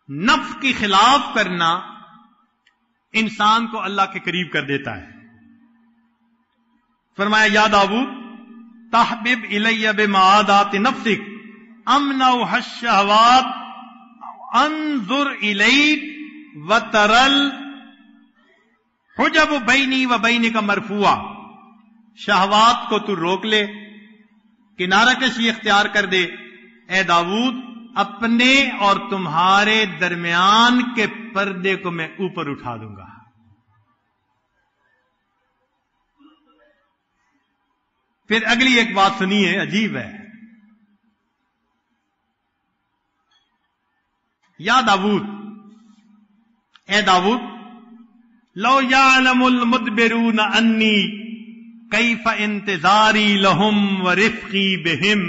Speaker 2: نفس کی خلاف کرنا انسان کو اللہ کے قریب کر دیتا ہے. فرمایا یا داؤد تحبب الی بمعادات نفسک امنع الشہوات انظر الیک وترل حجب بینی و بینک مرفوعہ، شہوات کو تو روک لے، کنارہ کشی اختیار کر دے. اے داؤد اپنے اور تمہارے درمیان کے پردے کو میں اوپر اٹھا دوں گا. پھر اگلی ایک بات سنیے، عجیب ہے. یا داؤد، اے داؤد، لو یعلم المدبرون انی کیف انتظاری لہم ورفقی بہم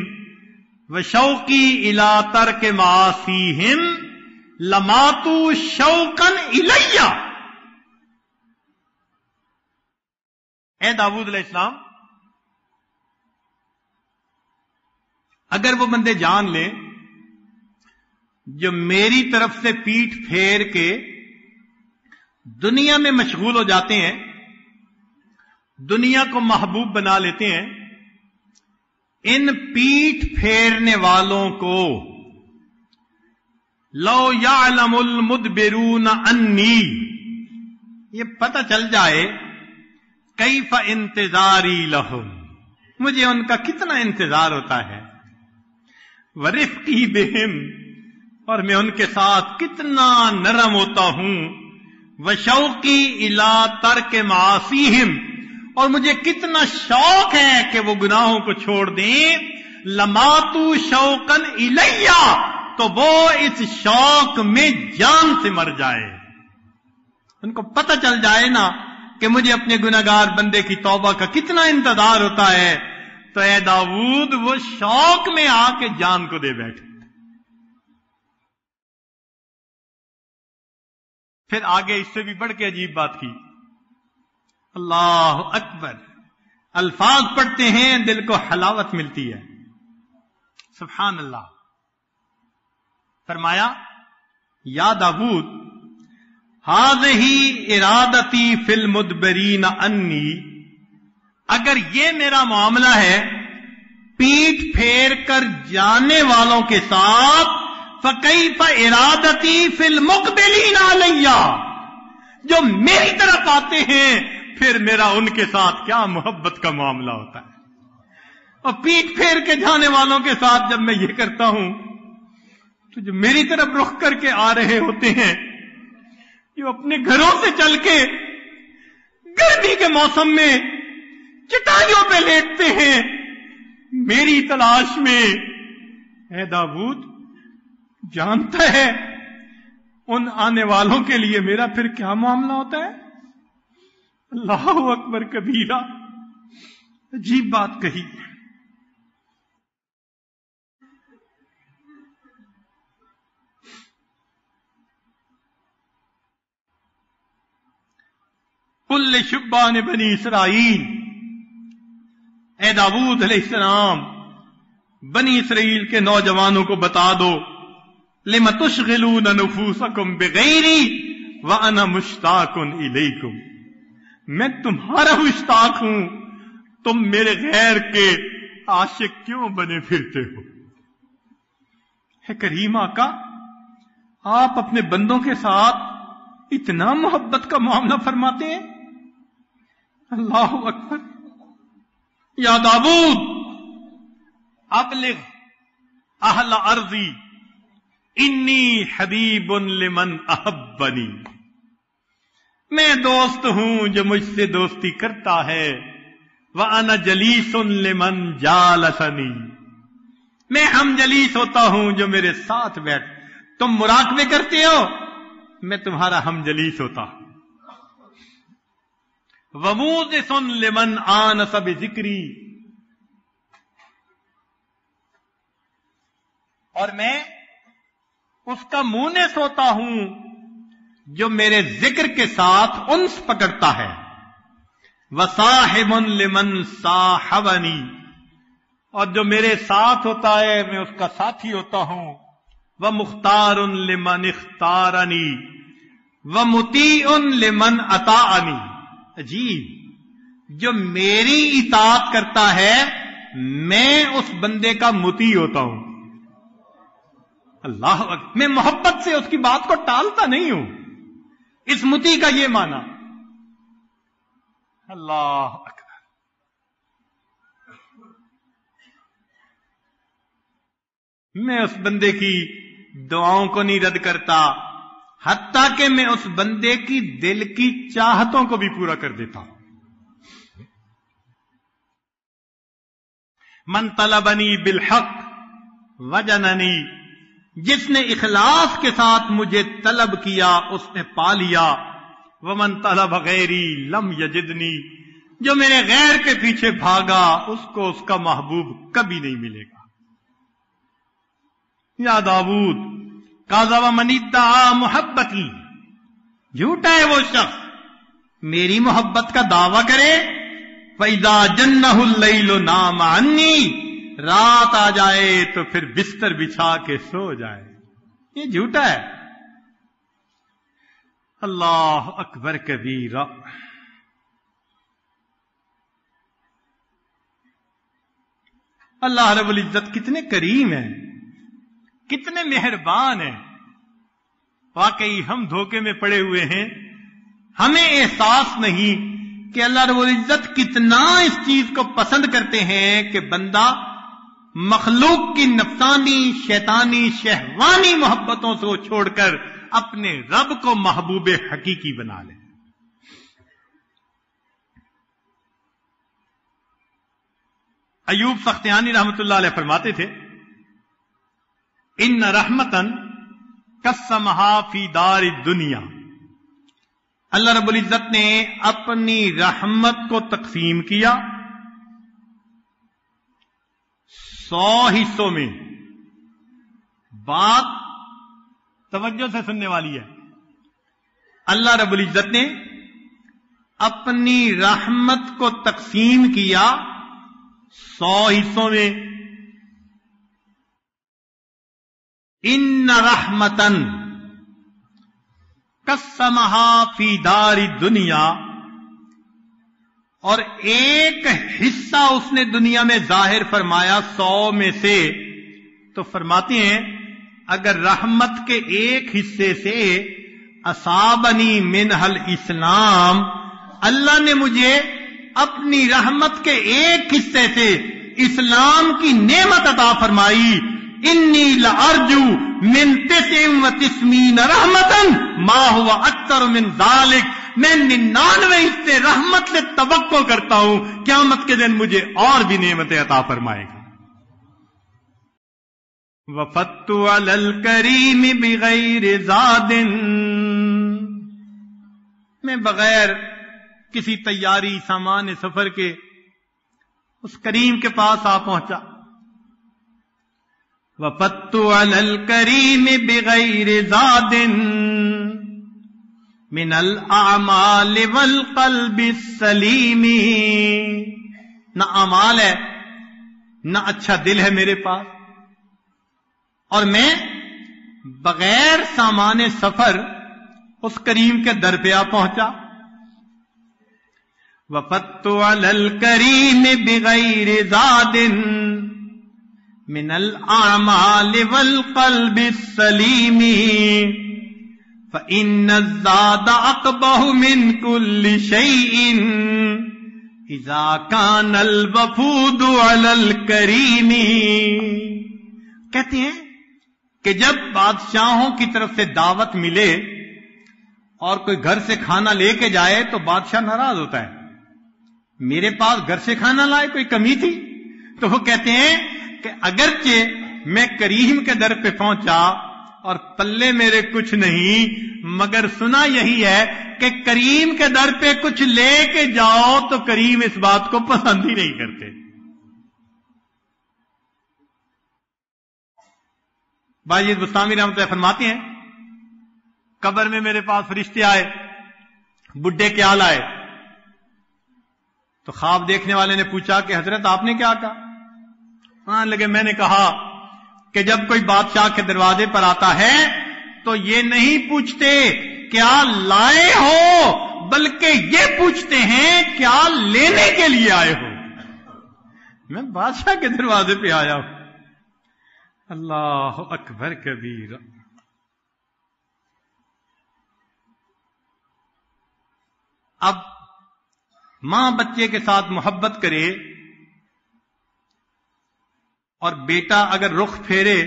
Speaker 2: وشوقی الی ترک معاصیہم لماتوا شوقا الیہ. اے داؤد علیہ السلام، اگر وہ بندے جان لیں جو میری طرف سے پیٹھ پھیر کے دنیا میں مشغول ہو جاتے ہیں، دنیا کو محبوب بنا لیتے ہیں، ان پیٹھ پھیرنے والوں کو لو یعلم المدبرون انی، یہ پتہ چل جائے کیف انتظاری لہم، مجھے ان کا کتنا انتظار ہوتا ہے، ورفقی بہم، اور میں ان کے ساتھ کتنا نرم ہوتا ہوں، وشوقی الی ترک معاصیہم، اور مجھے کتنا شوق ہے کہ وہ گناہوں کو چھوڑ دیں، لماتوا شوقا الیہ، تو وہ اس شوق میں جان سے مر جائے. ان کو پتہ چل جائے نا کہ مجھے اپنے گناہگار بندے کی توبہ کا کتنا انتظار ہوتا ہے، تو اے داؤد وہ شوق میں آ کے جان کو دے بیٹھے. پھر آگے اس سے بھی بڑھ کے عجیب بات کی. اللہ اکبر، الفاظ پڑھتے ہیں دل کو حلاوت ملتی ہے. سبحان اللہ. فرمایا یا داؤد هذه ارادتی فی المدبرین انی، اگر یہ میرا معاملہ ہے پیٹھ پھیر کر جانے والوں کے ساتھ، فکیف ارادتی فی المقبلین علیہ، جو میری طرف آتے ہیں پھر میرا ان کے ساتھ کیا محبت کا معاملہ ہوتا ہے. اور پیٹھ پھیر کے جانے والوں کے ساتھ جب میں یہ کرتا ہوں تو جو میری طرف رخ کر کے آ رہے ہوتے ہیں، جو اپنے گھروں سے چل کے گرمی کے موسم میں چٹائیوں پہ لیٹتے ہیں میری تلاش میں، اے داؤد جانتا ہے ان آنے والوں کے لیے میرا پھر کیا معاملہ ہوتا ہے. اللہ اکبر کبیرہ، عجیب بات کہی. قل لشبان بنی اسرائیل، اے داؤد علیہ السلام بنی اسرائیل کے نوجوانوں کو بتا دو، لم تشغلون نفوسکم بغیری وانا مشتاق الیکم، میں تمہارا مشتاق ہوں، تم میرے غیر کے عاشق کیوں بنے پھرتے ہو. ہے کریم آقا، آپ اپنے بندوں کے ساتھ اتنا محبت کا معاملہ فرماتے ہیں. اللہ اکبر. یا داؤد ابلغ اہل ارضی انی حبیب لمن احبنی، میں دوست ہوں جو مجھ سے دوستی کرتا ہے، وانا جلیس لمن جالسنی، میں ہم جلیس ہوتا ہوں جو میرے ساتھ بیٹھ. تم مراقبے کرتے ہو، میں تمہارا ہم جلیس ہوتا ہوں. وموزس لمن آنس بذکری، اور میں اس کا مونس ہوتا ہوں جو میرے ذکر کے ساتھ انس پکڑتا ہے. وصاحب لمن صاحبنی، اور جو میرے ساتھ ہوتا ہے میں اس کا ساتھی ہوتا ہوں. ومختار لمن اختارنی ومطیع لمن اطاعنی. عجیب، جو میری اطاعت کرتا ہے میں اس بندے کا مطیع ہوتا ہوں. اللہ اکبر. میں محبت سے اس کی بات کو ٹالتا نہیں ہوں. اس مطیع کا یہ معنی. اللہ اکبر. میں اس بندے کی دعاؤں کو نہیں رد کرتا، حتیٰ کہ میں اس بندے کی دل کی چاہتوں کو بھی پورا کر دیتا ہوں. من طلبنی بالحق وجننی، جس نے اخلاص کے ساتھ مجھے طلب کیا اس نے پا لیا. ومن طلب غیری لم یجدنی، جو میرے غیر کے پیچھے بھاگا اس کو اس کا محبوب کبھی نہیں ملے گا۔ یا داؤد کاذب من ادعا محبتی، جھوٹا ہے وہ شخص میری محبت کا دعویٰ کرے، فَإِذَا جَنَّهُ اللَّيْلُ نَامَ عَنِّي، رات آ جائے تو پھر بستر بچھا کے سو جائے، یہ جھوٹا ہے۔ اللہ اکبر کبیرہ۔ اللہ رب العزت کتنے کریم ہیں، کتنے مہربان ہیں۔ واقعی ہم دھوکے میں پڑے ہوئے ہیں، ہمیں احساس نہیں کہ اللہ رب العزت کتنا اس چیز کو پسند کرتے ہیں کہ بندہ مخلوق کی نفسانی شیطانی شہوانی محبتوں سے چھوڑ کر اپنے رب کو محبوب حقیقی بنا لے۔ ایوب سختیانی رحمت اللہ علیہ فرماتے تھے، ان رحمتن قسمہا فی دار الدنیا، اللہ رب العزت نے اپنی رحمت کو تقسیم کیا 100 حصوں میں۔ بات توجہ سے سننے والی ہے۔ اللہ رب العزت نے اپنی رحمت کو تقسیم کیا 100 حصوں میں۔ ان رحمتن قسمہا فی دار الدنیا، اور ایک حصہ اس نے دنیا میں ظاہر فرمایا 100 میں سے، تو فرماتے ہیں اگر رحمت کے ایک حصے سے اصابنی منہ الاسلام، اللہ نے مجھے اپنی رحمت کے ایک حصے سے اسلام کی نعمت عطا فرمائی، انی لارجو من 99 رحمتن ما ہوا اکثر من ذالک، میں 99 حصے رحمت سے توقع کرتا ہوں قیامت کے دن مجھے اور بھی نعمتیں عطا فرمائے گا۔ وفدت علی الکریم بغیر زاد، میں بغیر کسی تیاری سامان سفر کے اس کریم کے پاس آ پہنچا۔ وفدت علی الکریم بغیر زاد من الاعمال والقلب السلیم، نہ اعمال ہے نہ اچھا دل ہے میرے پاس، اور میں بغیر سامان سفر اس کریم کے در پہ آ پہنچا۔ وفدت علی الکریم بغیر زاد من الاعمال والقلب السلیم، فإن الزاد اقبح من كل شيء اذا كان الوفود على الكريم۔ کہتے ہیں کہ جب بادشاہوں کی طرف سے دعوت ملے اور کوئی گھر سے کھانا لے کے جائے تو بادشاہ ناراض ہوتا ہے، میرے پاس گھر سے کھانا لائے کوئی کمی تھی؟ تو وہ کہتے ہیں کہ اگرچہ میں کریم کے در پہ پہنچا اور پلے میرے کچھ نہیں، مگر سنا یہی ہے کہ کریم کے در پہ کچھ لے کے جاؤ تو کریم اس بات کو پسند ہی نہیں کرتے۔ باجید بستامی رحمۃ اللہ فرماتے ہیں قبر میں میرے پاس فرشتے آئے، بڈھے کیا لائے؟ تو خواب دیکھنے والے نے پوچھا کہ حضرت آپ نے کیا کہا؟ ہاں لگے میں نے کہا کہ جب کوئی بادشاہ کے دروازے پر آتا ہے تو یہ نہیں پوچھتے کیا لائے ہو، بلکہ یہ پوچھتے ہیں کیا لینے کے لیے آئے ہو۔ میں بادشاہ کے دروازے پہ آیا ہوں۔ اللہ اکبر کبیر۔ اب ماں بچے کے ساتھ محبت کرے اور بیٹا اگر رخ پھیرے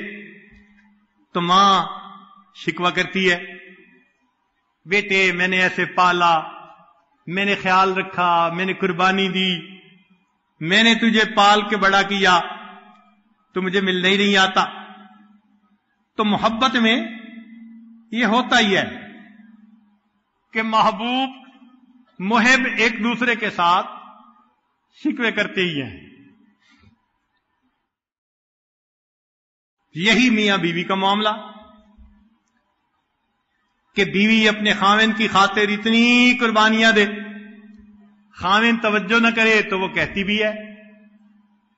Speaker 2: تو ماں شکوہ کرتی ہے، بیٹے میں نے ایسے پالا، میں نے خیال رکھا، میں نے قربانی دی، میں نے تجھے پال کے بڑا کیا، تو مجھے ملنے ہی نہیں آتا۔ تو محبت میں یہ ہوتا ہی ہے کہ محبوب محب ایک دوسرے کے ساتھ شکوے کرتے ہی ہیں. یہی میاں بیوی کا معاملہ کہ بیوی اپنے خاوند کی خاطر اتنی قربانیاں دے، خاوند توجہ نہ کرے تو وہ کہتی بھی ہے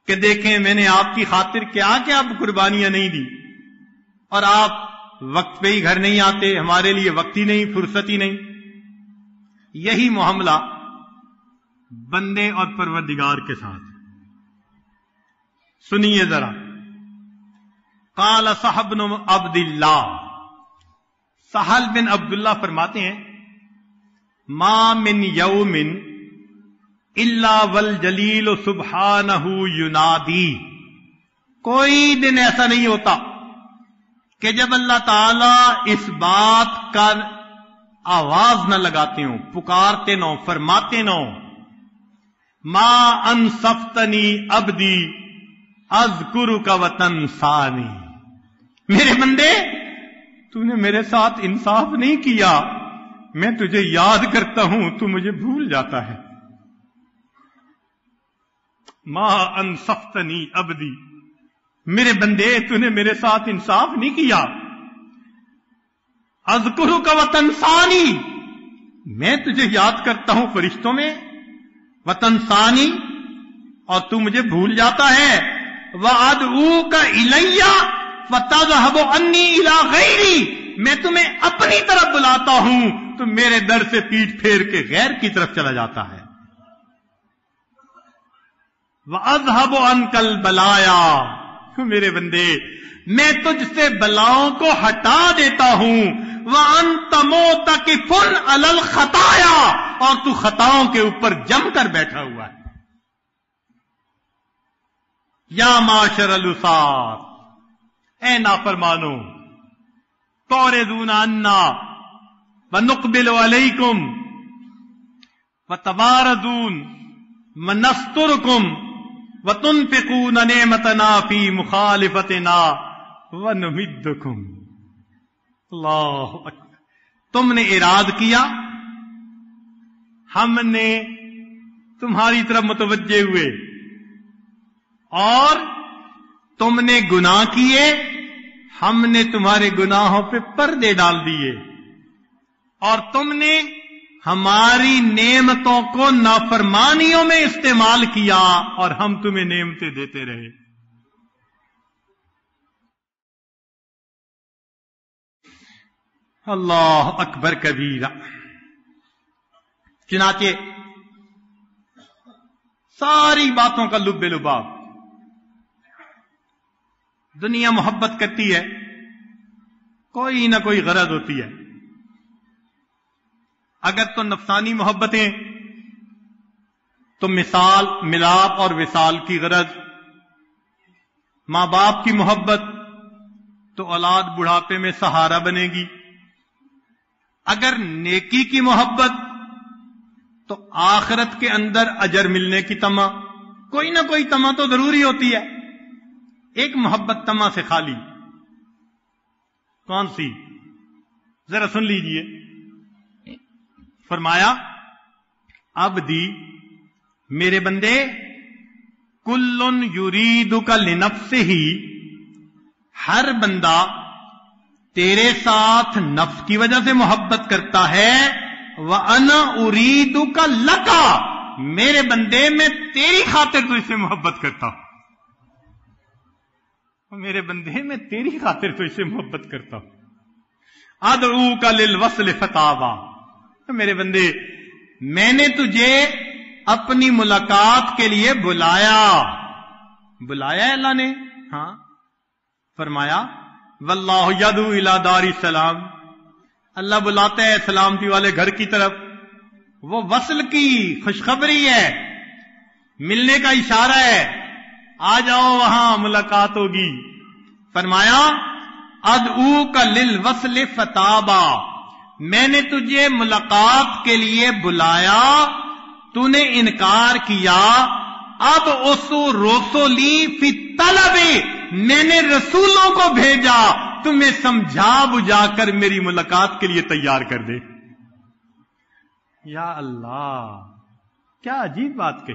Speaker 2: کہ دیکھیں میں نے آپ کی خاطر کیا کیا قربانیاں نہیں دی، اور آپ وقت پہ ہی گھر نہیں آتے، ہمارے لیے وقت ہی نہیں، فرصت ہی نہیں. یہی معاملہ بندے اور پروردگار کے ساتھ. سنیے ذرا. قال صاحب بن عبد اللہ، سہل بن عبداللہ فرماتے ہیں ما من یوم الا والجلیل سبحانہ ینادی، کوئی دن ایسا نہیں ہوتا کہ جب اللہ تعالی اس بات کا آواز نہ لگاتے ہوں، پکارتے نہ ہوں، فرماتے نہ ہوں ما انصفتنی عبدی اذکرک وتنسانی، میرے بندے تو نے میرے ساتھ انصاف نہیں کیا، میں تجھے یاد کرتا ہوں تو مجھے بھول جاتا ہے. ما انصفتنی عبدی، میرے بندے تو نے میرے ساتھ انصاف نہیں کیا. اذکرک وتنسانی، میں تجھے یاد کرتا ہوں فرشتوں میں، وتنسانی، اور تو مجھے بھول جاتا ہے. وادعوک الی فتذهب عنی الی غیری، میں تمہیں اپنی طرف بلاتا ہوں تو میرے در سے پیٹھ پھیر کے غیر کی طرف چلا جاتا ہے. وَأَذْهَبُ عَنْكَ الْبَلَايَا، میرے بندے میں تجھ سے بلاؤں کو ہٹا دیتا ہوں. وَأَنْتَ مُعْتَكِفٌ عَلَى الْخَطَايَا، اور تو خطاؤں کے اوپر جم کر بیٹھا ہوا ہے. یا معاشر الوساط، اے نافرمانو، تُعْرِضُونَ عَنَّا وَنُقْبِلُ عَلَيْكُمْ وَتَبَارَزُونَ وَنَسْتُرُكُمْ وَتُنْفِقُونَ نِعْمَتَنَا فِي مُخَالِفَتِنَا وَنُمِدُّكُمْ. اللہ اکبر. تم نے اراد کیا، ہم نے تمہاری طرف متوجہ ہوئے، اور تم نے گناہ کیے، ہم نے تمہارے گناہوں پہ پردے ڈال دیے، اور تم نے ہماری نعمتوں کو نافرمانیوں میں استعمال کیا، اور ہم تمہیں نعمتیں دیتے رہے. اللہ اکبر کبیرہ. چنانچہ ساری باتوں کا لب لباب، دنیا محبت کرتی ہے، کوئی نہ کوئی غرض ہوتی ہے. اگر تو نفسانی محبتیں تو مثال، ملاپ اور وصال کی غرض. ماں باپ کی محبت تو اولاد بڑھاپے میں سہارا بنے گی. اگر نیکی کی محبت تو آخرت کے اندر اجر ملنے کی طمع. کوئی نہ کوئی طمع تو ضروری ہوتی ہے. ایک محبت طمع سے خالی کون سی؟ ذرا سن لیجئے. فرمایا عبدی، میرے بندے، کلن یریدک لنفسہ، ہر بندہ تیرے ساتھ نفس کی وجہ سے محبت کرتا ہے. وَأَنَا أُرِيدُكَ لَكَ، میرے بندے میں تیری خاطر تجھ سے محبت کرتا ہوں. میرے بندے میں تیری خاطر تجھ سے محبت کرتا ہوں. ادعوک للوصل فتابا، میرے بندے میں نے تجھے اپنی ملاقات کے لیے بلایا ہے اللہ نے. ہاں، فرمایا واللہ یدعو الی دار السلام، اللہ بلاتا ہے سلامتی والے گھر کی طرف. وہ وصل کی خوشخبری ہے، ملنے کا اشارہ ہے، آ جاؤ وہاں ملاقات ہوگی. فرمایا ادعوک للوصل فتابا، میں نے تجھے ملاقات کے لیے بلایا، تو نے انکار کیا. اب اسو رسولی فی طلب، میں نے رسولوں کو بھیجا تمہیں سمجھا بجھا کر میری ملاقات کے لیے تیار کر دے. یا اللہ، کیا عجیب بات کہی.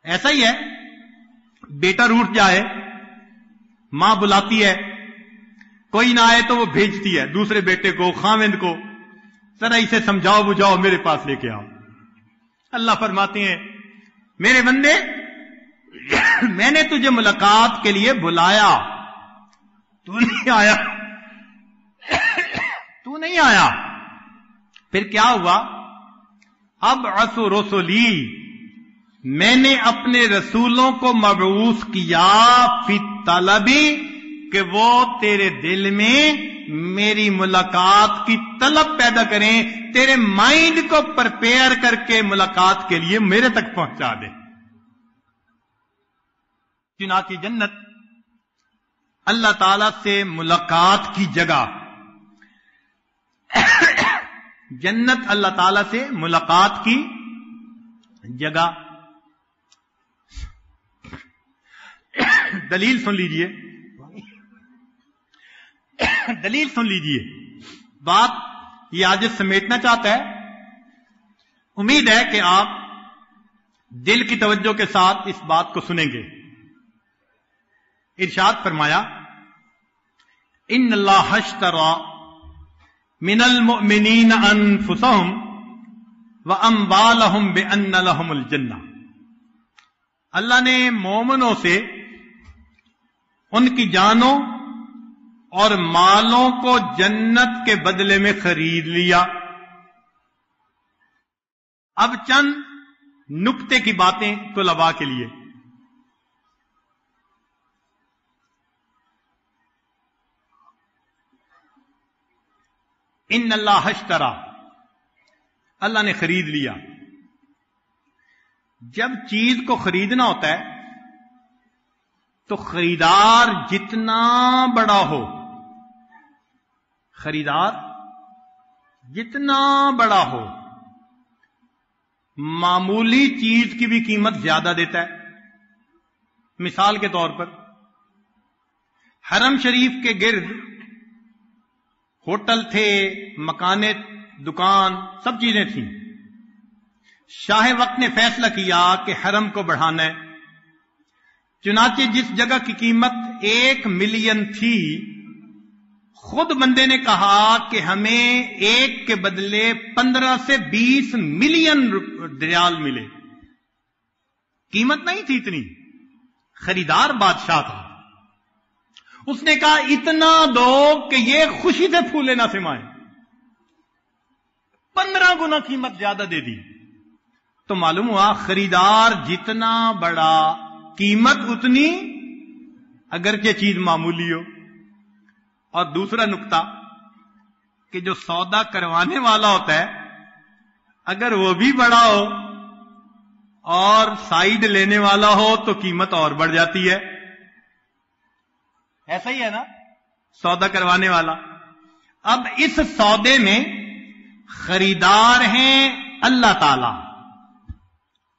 Speaker 2: ایسا ہی ہے، بیٹا روٹھ جائے، ماں بلاتی ہے، کوئی نہ آئے تو وہ بھیجتی ہے دوسرے بیٹے کو، خاوند کو، ذرا اسے سمجھاؤ بجھاؤ میرے پاس لے کے آؤ۔ اللہ فرماتے ہیں میرے بندے میں نے تجھے ملاقات کے لیے بلایا، تو نہیں آیا، تو نہیں آیا۔ پھر کیا ہوا؟ ابعث رسلی، میں نے اپنے رسولوں کو مبعوث کیا فی طلبی، کہ وہ تیرے دل میں میری ملاقات کی طلب پیدا کریں، تیرے مائنڈ کو پرپیئر کر کے ملاقات کے لیے میرے تک پہنچا دیں۔ چنانچہ جنت اللہ تعالی سے ملاقات کی جگہ، جنت اللہ تعالی سے ملاقات کی جگہ۔ دلیل سن لیجئے، دلیل سن لیجئے، بات یہ آج سمیٹنا چاہتا ہے، امید ہے کہ آپ دل کی توجہ کے ساتھ اس بات کو سنیں گے۔ ارشاد فرمایا ان اللہ اشترى من المؤمنین انفسهم واموالهم بان لهم الجنہ، اللہ نے مومنوں سے ان کی جانوں اور مالوں کو جنت کے بدلے میں خرید لیا۔ اب چند نکتے کی باتیں طلباء کے لیے۔ ان اللہ اشترى، اللہ نے خرید لیا۔ جب چیز کو خریدنا ہوتا ہے تو خریدار جتنا بڑا ہو، خریدار جتنا بڑا ہو، معمولی چیز کی بھی قیمت زیادہ دیتا ہے۔ مثال کے طور پر حرم شریف کے گرد ہوٹل تھے، مکانیں، دکان، سب چیزیں تھیں۔ شاہ وقت نے فیصلہ کیا کہ حرم کو بڑھانا ہے، چنانچہ جس جگہ کی قیمت 1 ملین تھی، خود بندے نے کہا کہ ہمیں 1 کے بدلے 15 سے 20 ملین ریال ملے۔ قیمت نہیں تھی اتنی، خریدار بادشاہ تھا، اس نے کہا اتنا دو کہ یہ خوشی سے پھولے نہ سمائیں، 15 گنا قیمت زیادہ دے دی۔ تو معلوم ہوا خریدار جتنا بڑا قیمت اتنی، اگرچہ چیز معمولی ہو۔ اور دوسرا نقطہ کہ جو سودا کروانے والا ہوتا ہے اگر وہ بھی بڑا ہو اور سائیڈ لینے والا ہو تو قیمت اور بڑھ جاتی ہے۔ ایسا ہی ہے نا سودا کروانے والا۔ اب اس سودے میں خریدار ہیں اللہ تعالی،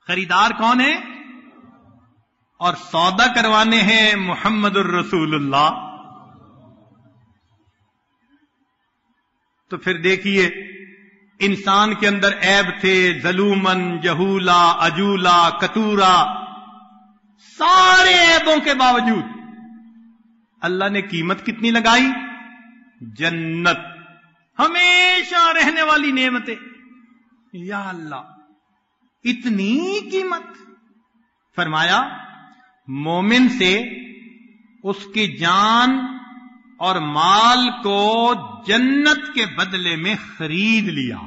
Speaker 2: خریدار کون ہے؟ اور سودا کروانے ہیں محمد الرسول اللہ۔ تو پھر دیکھیے انسان کے اندر عیب تھے، ظلومن، جہولا، عجولا، کتورا، سارے عیبوں کے باوجود اللہ نے قیمت کتنی لگائی؟ جنت، ہمیشہ رہنے والی نعمتیں۔ یا اللہ اتنی قیمت! فرمایا مومن سے اس کی جان اور مال کو جنت کے بدلے میں خرید لیا۔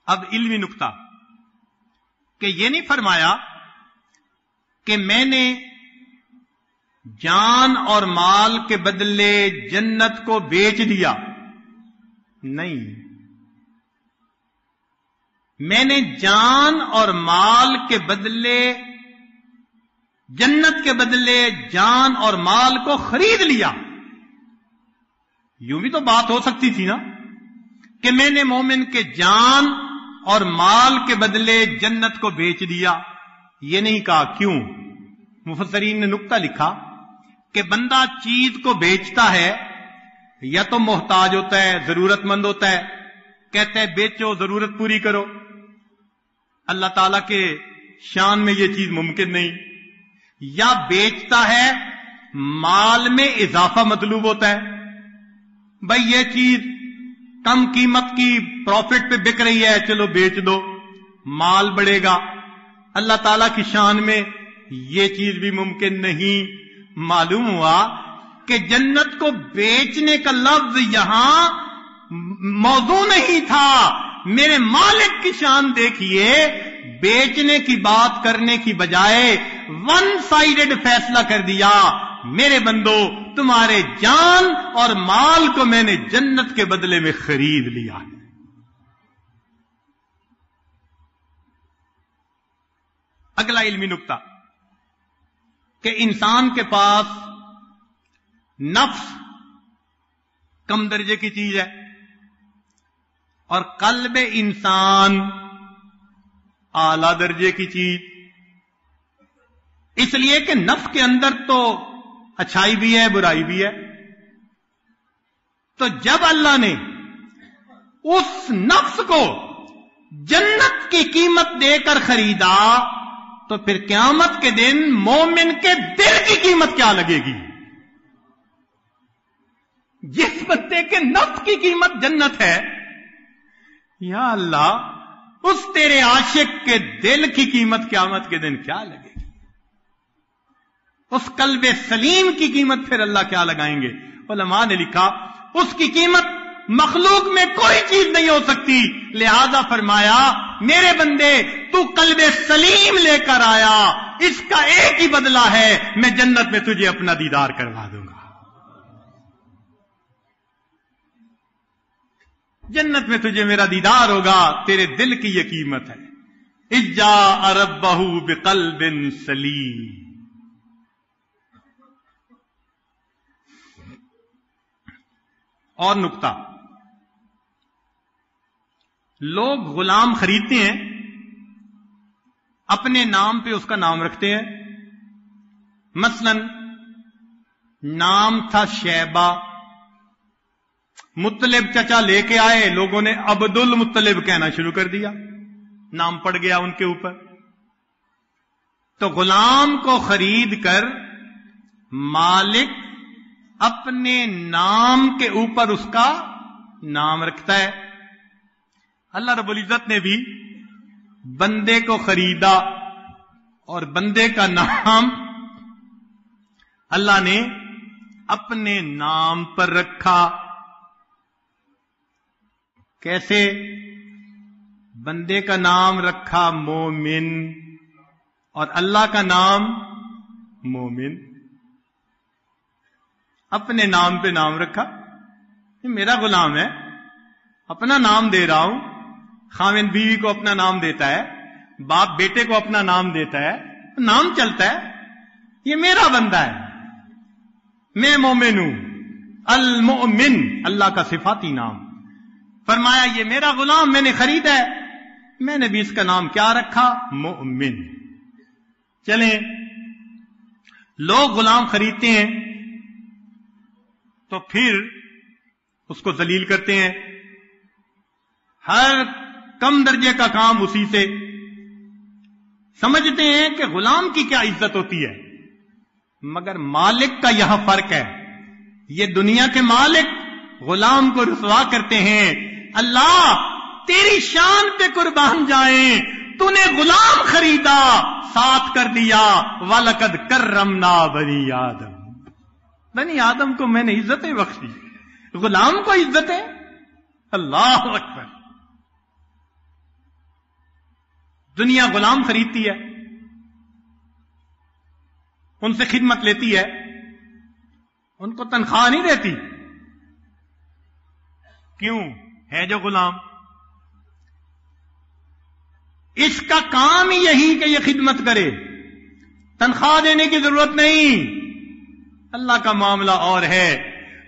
Speaker 2: اب علمی نقطہ کہ یہ نہیں فرمایا کہ میں نے جان اور مال کے بدلے جنت کو بیچ دیا، نہیں، میں نے جان اور مال کے بدلے، جنت کے بدلے جان اور مال کو خرید لیا۔ یوں بھی تو بات ہو سکتی تھی نا کہ میں نے مومن کے جان اور مال کے بدلے جنت کو بیچ دیا، یہ نہیں کہا۔ کیوں؟ مفسرین نے نقطہ لکھا کہ بندہ چیز کو بیچتا ہے یا تو محتاج ہوتا ہے، ضرورت مند ہوتا ہے، کہتا ہے بیچو ضرورت پوری کرو. اللہ تعالی کے شان میں یہ چیز ممکن نہیں. یا بیچتا ہے مال میں اضافہ مطلوب ہوتا ہے, بھائی یہ چیز کم قیمت کی پروفٹ پہ بک رہی ہے, چلو بیچ دو مال بڑھے گا. اللہ تعالی کی شان میں یہ چیز بھی ممکن نہیں. معلوم ہوا کہ جنت کو بیچنے کا لفظ یہاں موضوع نہیں تھا. میرے مالک کی شان دیکھیے, بیچنے کی بات کرنے کی بجائے ون سائیڈڈ فیصلہ کر دیا, میرے بندو تمہارے جان اور مال کو میں نے جنت کے بدلے میں خرید لیا ہے. اگلا علمی نکتہ کہ انسان کے پاس نفس کم درجے کی چیز ہے اور قلب انسان اعلی درجے کی چیز. اس لیے کہ نفس کے اندر تو اچھائی بھی ہے برائی بھی ہے. تو جب اللہ نے اس نفس کو جنت کی قیمت دے کر خریدا تو پھر قیامت کے دن مومن کے دل کی قیمت کیا لگے گی؟ جس بندے کے نفس کی قیمت جنت ہے, یا اللہ اس تیرے عاشق کے دل کی قیمت قیامت کے دن کیا لگے گی؟ اس قلب سلیم کی قیمت پھر اللہ کیا لگائیں گے؟ علماء نے لکھا اس کی قیمت مخلوق میں کوئی چیز نہیں ہو سکتی. لہذا فرمایا میرے بندے تو قلب سلیم لے کر آیا, اس کا ایک ہی بدلہ ہے, میں جنت میں تجھے اپنا دیدار کروا دوں گا. جنت میں تجھے میرا دیدار ہوگا, تیرے دل کی یہ قیمت ہے. اذ جاء ربہ بقلب سلیم. اور نکتہ, لوگ غلام خریدتے ہیں, اپنے نام پہ اس کا نام رکھتے ہیں. مثلا نام تھا شیبہ, مطلب چچا لے کے آئے, لوگوں نے عبد المطلب کہنا شروع کر دیا, نام پڑ گیا ان کے اوپر. تو غلام کو خرید کر مالک اپنے نام کے اوپر اس کا نام رکھتا ہے. اللہ رب العزت نے بھی بندے کو خریدا اور بندے کا نام اللہ نے اپنے نام پر رکھا. کیسے؟ بندے کا نام رکھا مومن اور اللہ کا نام مومن. اپنے نام پہ نام رکھا, یہ میرا غلام ہے, اپنا نام دے رہا ہوں. خاوند بیوی کو اپنا نام دیتا ہے, باپ بیٹے کو اپنا نام دیتا ہے, نام چلتا ہے. یہ میرا بندہ ہے, میں مومن ہوں. المؤمن اللہ کا صفاتی نام. فرمایا یہ میرا غلام میں نے خریدا ہے, میں نے بھی اس کا نام کیا رکھا؟ مومن. چلیں, لوگ غلام خریدتے ہیں تو پھر اس کو ذلیل کرتے ہیں, ہر کم درجے کا کام اسی سے. سمجھتے ہیں کہ غلام کی کیا عزت ہوتی ہے, مگر مالک کا یہاں فرق ہے. یہ دنیا کے مالک غلام کو رسوا کرتے ہیں. اللہ تیری شان پہ قربان جائیں, تو نے غلام خریدا, ساتھ کر دیا وَلَقَدْ كَرَّمْنَا بَنِي آدم. بنی آدم کو میں نے عزتیں بخشی, غلام کو عزتیں. اللہ اکبر. دنیا غلام خریدتی ہے, ان سے خدمت لیتی ہے, ان کو تنخواہ نہیں دیتی. کیوں؟ ہے جو غلام, اس کا کام ہی یہی کہ یہ خدمت کرے, تنخواہ دینے کی ضرورت نہیں. اللہ کا معاملہ اور ہے,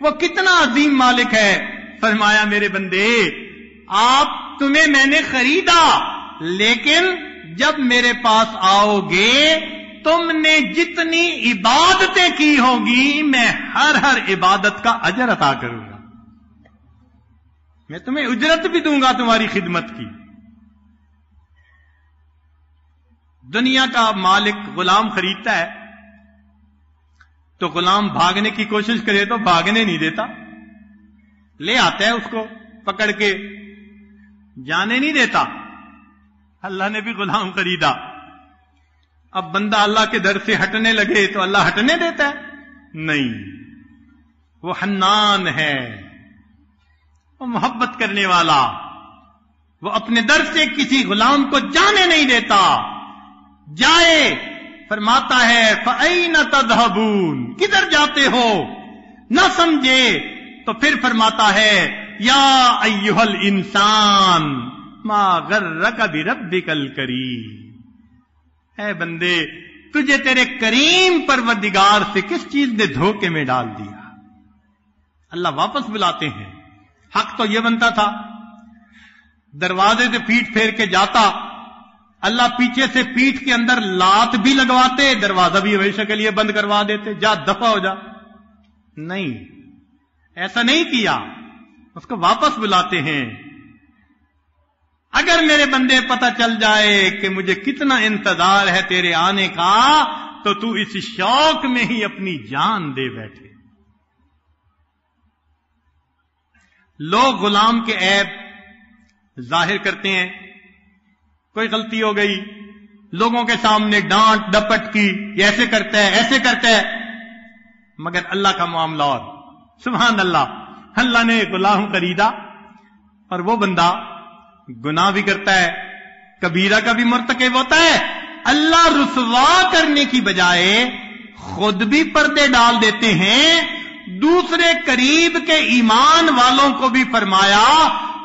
Speaker 2: وہ کتنا عظیم مالک ہے. فرمایا میرے بندے تمہیں میں نے خریدا, لیکن جب میرے پاس آؤ گے تم نے جتنی عبادتیں کی ہوگی میں ہر عبادت کا اجر عطا کروں گا. میں تمہیں اجرت بھی دوں گا تمہاری خدمت کی. دنیا کا مالک غلام خریدتا ہے تو غلام بھاگنے کی کوشش کرے تو بھاگنے نہیں دیتا، لے آتا ہے اس کو پکڑ کے، جانے نہیں دیتا. اللہ نے بھی غلام خریدا. اب بندہ اللہ کے در سے ہٹنے لگے تو اللہ ہٹنے دیتا ہے؟ نہیں. وہ حنان ہے، وہ محبت کرنے والا، وہ اپنے در سے کسی غلام کو جانے نہیں دیتا. جائے فرماتا ہے فَأَيْنَ تَذْهَبُونَ، کدھر جاتے ہو؟ نہ سمجھے تو پھر فرماتا ہے یا ایھا الانسان ما غرک بربک الکریم، اے بندے تجھے تیرے کریم پروردگار سے کس چیز نے دھوکے میں ڈال دیا. اللہ واپس بلاتے ہیں. حق تو یہ بنتا تھا دروازے سے پیٹ پھیر کے جاتا، اللہ پیچھے سے پیٹھ کے اندر لات بھی لگواتے، دروازہ بھی ہمیشہ کے لیے بند کروا دیتے، جا دفع ہو جا. نہیں، ایسا نہیں کیا، اس کو واپس بلاتے ہیں. اگر میرے بندے پتہ چل جائے کہ مجھے کتنا انتظار ہے تیرے آنے کا تو تو اس شوق میں ہی اپنی جان دے بیٹھے. لوگ غلام کے عیب ظاہر کرتے ہیں. کوئی غلطی ہو گئی، لوگوں کے سامنے ڈانٹ ڈپٹ کی، یہ ایسے کرتا ہے ایسے کرتا ہے. مگر اللہ کا معاملہ اور سبحان اللہ، اللہ نے غلام خریدا اور وہ بندہ گناہ بھی کرتا ہے، کبیرہ کا بھی مرتکب ہوتا ہے. اللہ رسوا کرنے کی بجائے خود بھی پردے ڈال دیتے ہیں. دوسرے قریب کے ایمان والوں کو بھی فرمایا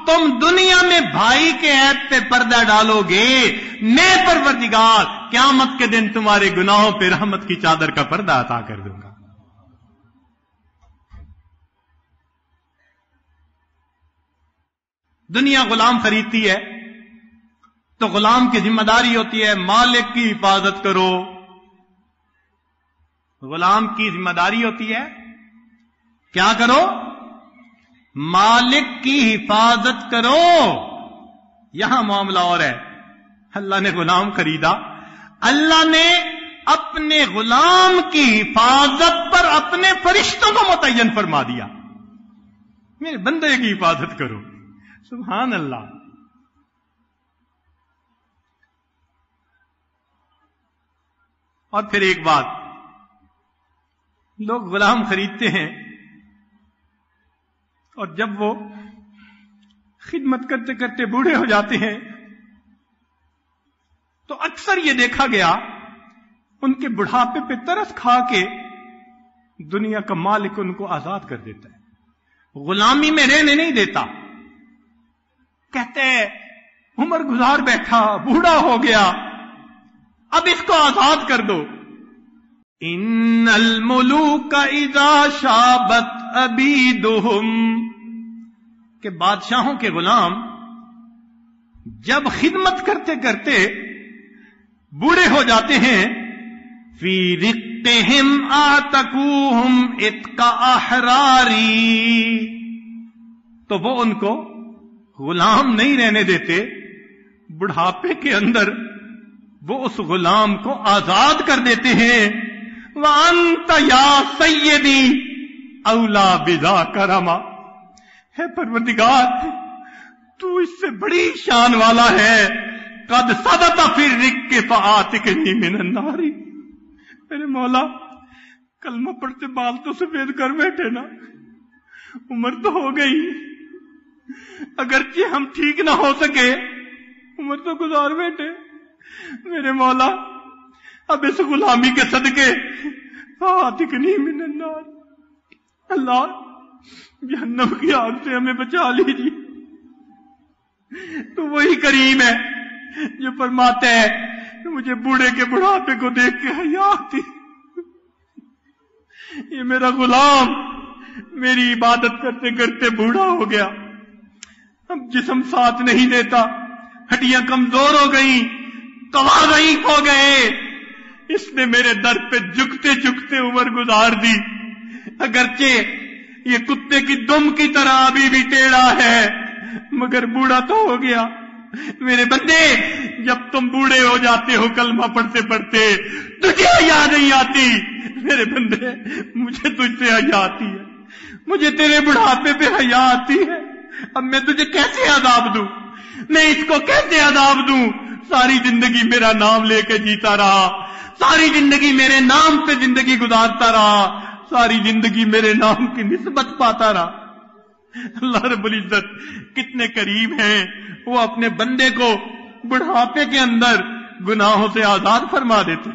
Speaker 2: تم دنیا میں بھائی کے عیب پہ پردہ ڈالو گے، میں پروردگار قیامت کے دن تمہارے گناہوں پہ رحمت کی چادر کا پردہ عطا کر دوں گا. دنیا غلام خریدتی ہے تو غلام کی ذمہ داری ہوتی ہے مالک کی حفاظت کرو. غلام کی ذمہ داری ہوتی ہے کیا کرو؟ مالک کی حفاظت کرو. یہاں معاملہ اور ہے. اللہ نے غلام خریدا، اللہ نے اپنے غلام کی حفاظت پر اپنے فرشتوں کو متعین فرما دیا، میرے بندے کی حفاظت کرو. سبحان اللہ. اور پھر ایک بات، لوگ غلام خریدتے ہیں اور جب وہ خدمت کرتے کرتے بوڑھے ہو جاتے ہیں تو اکثر یہ دیکھا گیا ان کے بڑھاپے پہ ترس کھا کے دنیا کا مالک ان کو آزاد کر دیتا ہے، غلامی میں رہنے نہیں دیتا. کہتے ہیں عمر گزار بیٹھا، بوڑھا ہو گیا، اب اس کو آزاد کر دو. ان الملوک اذا شابت عبیدہم، کہ بادشاہوں کے غلام جب خدمت کرتے کرتے بوڑھے ہو جاتے ہیں، فی رقہم اعتقوہم اتق احراری، تو وہ ان کو غلام نہیں رہنے دیتے، بڑھاپے کے اندر وہ اس غلام کو آزاد کر دیتے ہیں. وَأَنْتَ يَا سَيِّدِي أَوْلَى بِذَاكَ رَمَا، ہے پروردگار تو اس سے بڑی شان والا ہے. قَدْ صَدَتَ فِي الرِّقِّ فَآتِكْنِي مِنَ النَّارِ، میرے مولا کلمہ پڑھتے بال تو سفید کر بیٹھے نا، عمر تو ہو گئی، اگرچہ ہم ٹھیک نہ ہو سکے عمر تو گزار بیٹھے، میرے مولا اب اس غلامی کے صدقے فاتکنی من النار، اللہ جہنم کی آگ سے ہمیں بچا لیجیے. تو وہی کریم ہے جو فرماتا ہے کہ مجھے بوڑھے کے بڑھاپے کو دیکھ کے حیا آتی، یہ میرا غلام میری عبادت کرتے کرتے بوڑھا ہو گیا، اب جسم ساتھ نہیں دیتا، ہڈیاں کمزور ہو گئیں، کوا ضعیف ہو گئے، اس نے میرے در پہ جھکتے جھکتے عمر گزار دی. اگرچہ یہ کتے کی دم کی طرح ابھی بھی ٹیڑھا ہے، مگر بوڑھا تو ہو گیا. میرے بندے جب تم بوڑھے ہو جاتے ہو کلمہ پڑھتے پڑھتے تجھے حیا نہیں آتی. میرے بندے مجھے تجھ سے حیا آتی ہے, مجھے تیرے بڑھاپے پہ حیا آتی ہے. اب میں تجھے کیسے عذاب دوں, میں اس کو کیسے عذاب دوں؟ ساری زندگی میرا نام لے کے جیتا رہا, ساری زندگی میرے نام پہ زندگی گزارتا رہا, ساری زندگی میرے نام کی نسبت پاتا رہا. اللہ رب العزت کتنے کریم ہیں, وہ اپنے بندے کو بڑھاپے کے اندر گناہوں سے آزاد فرما دیتے.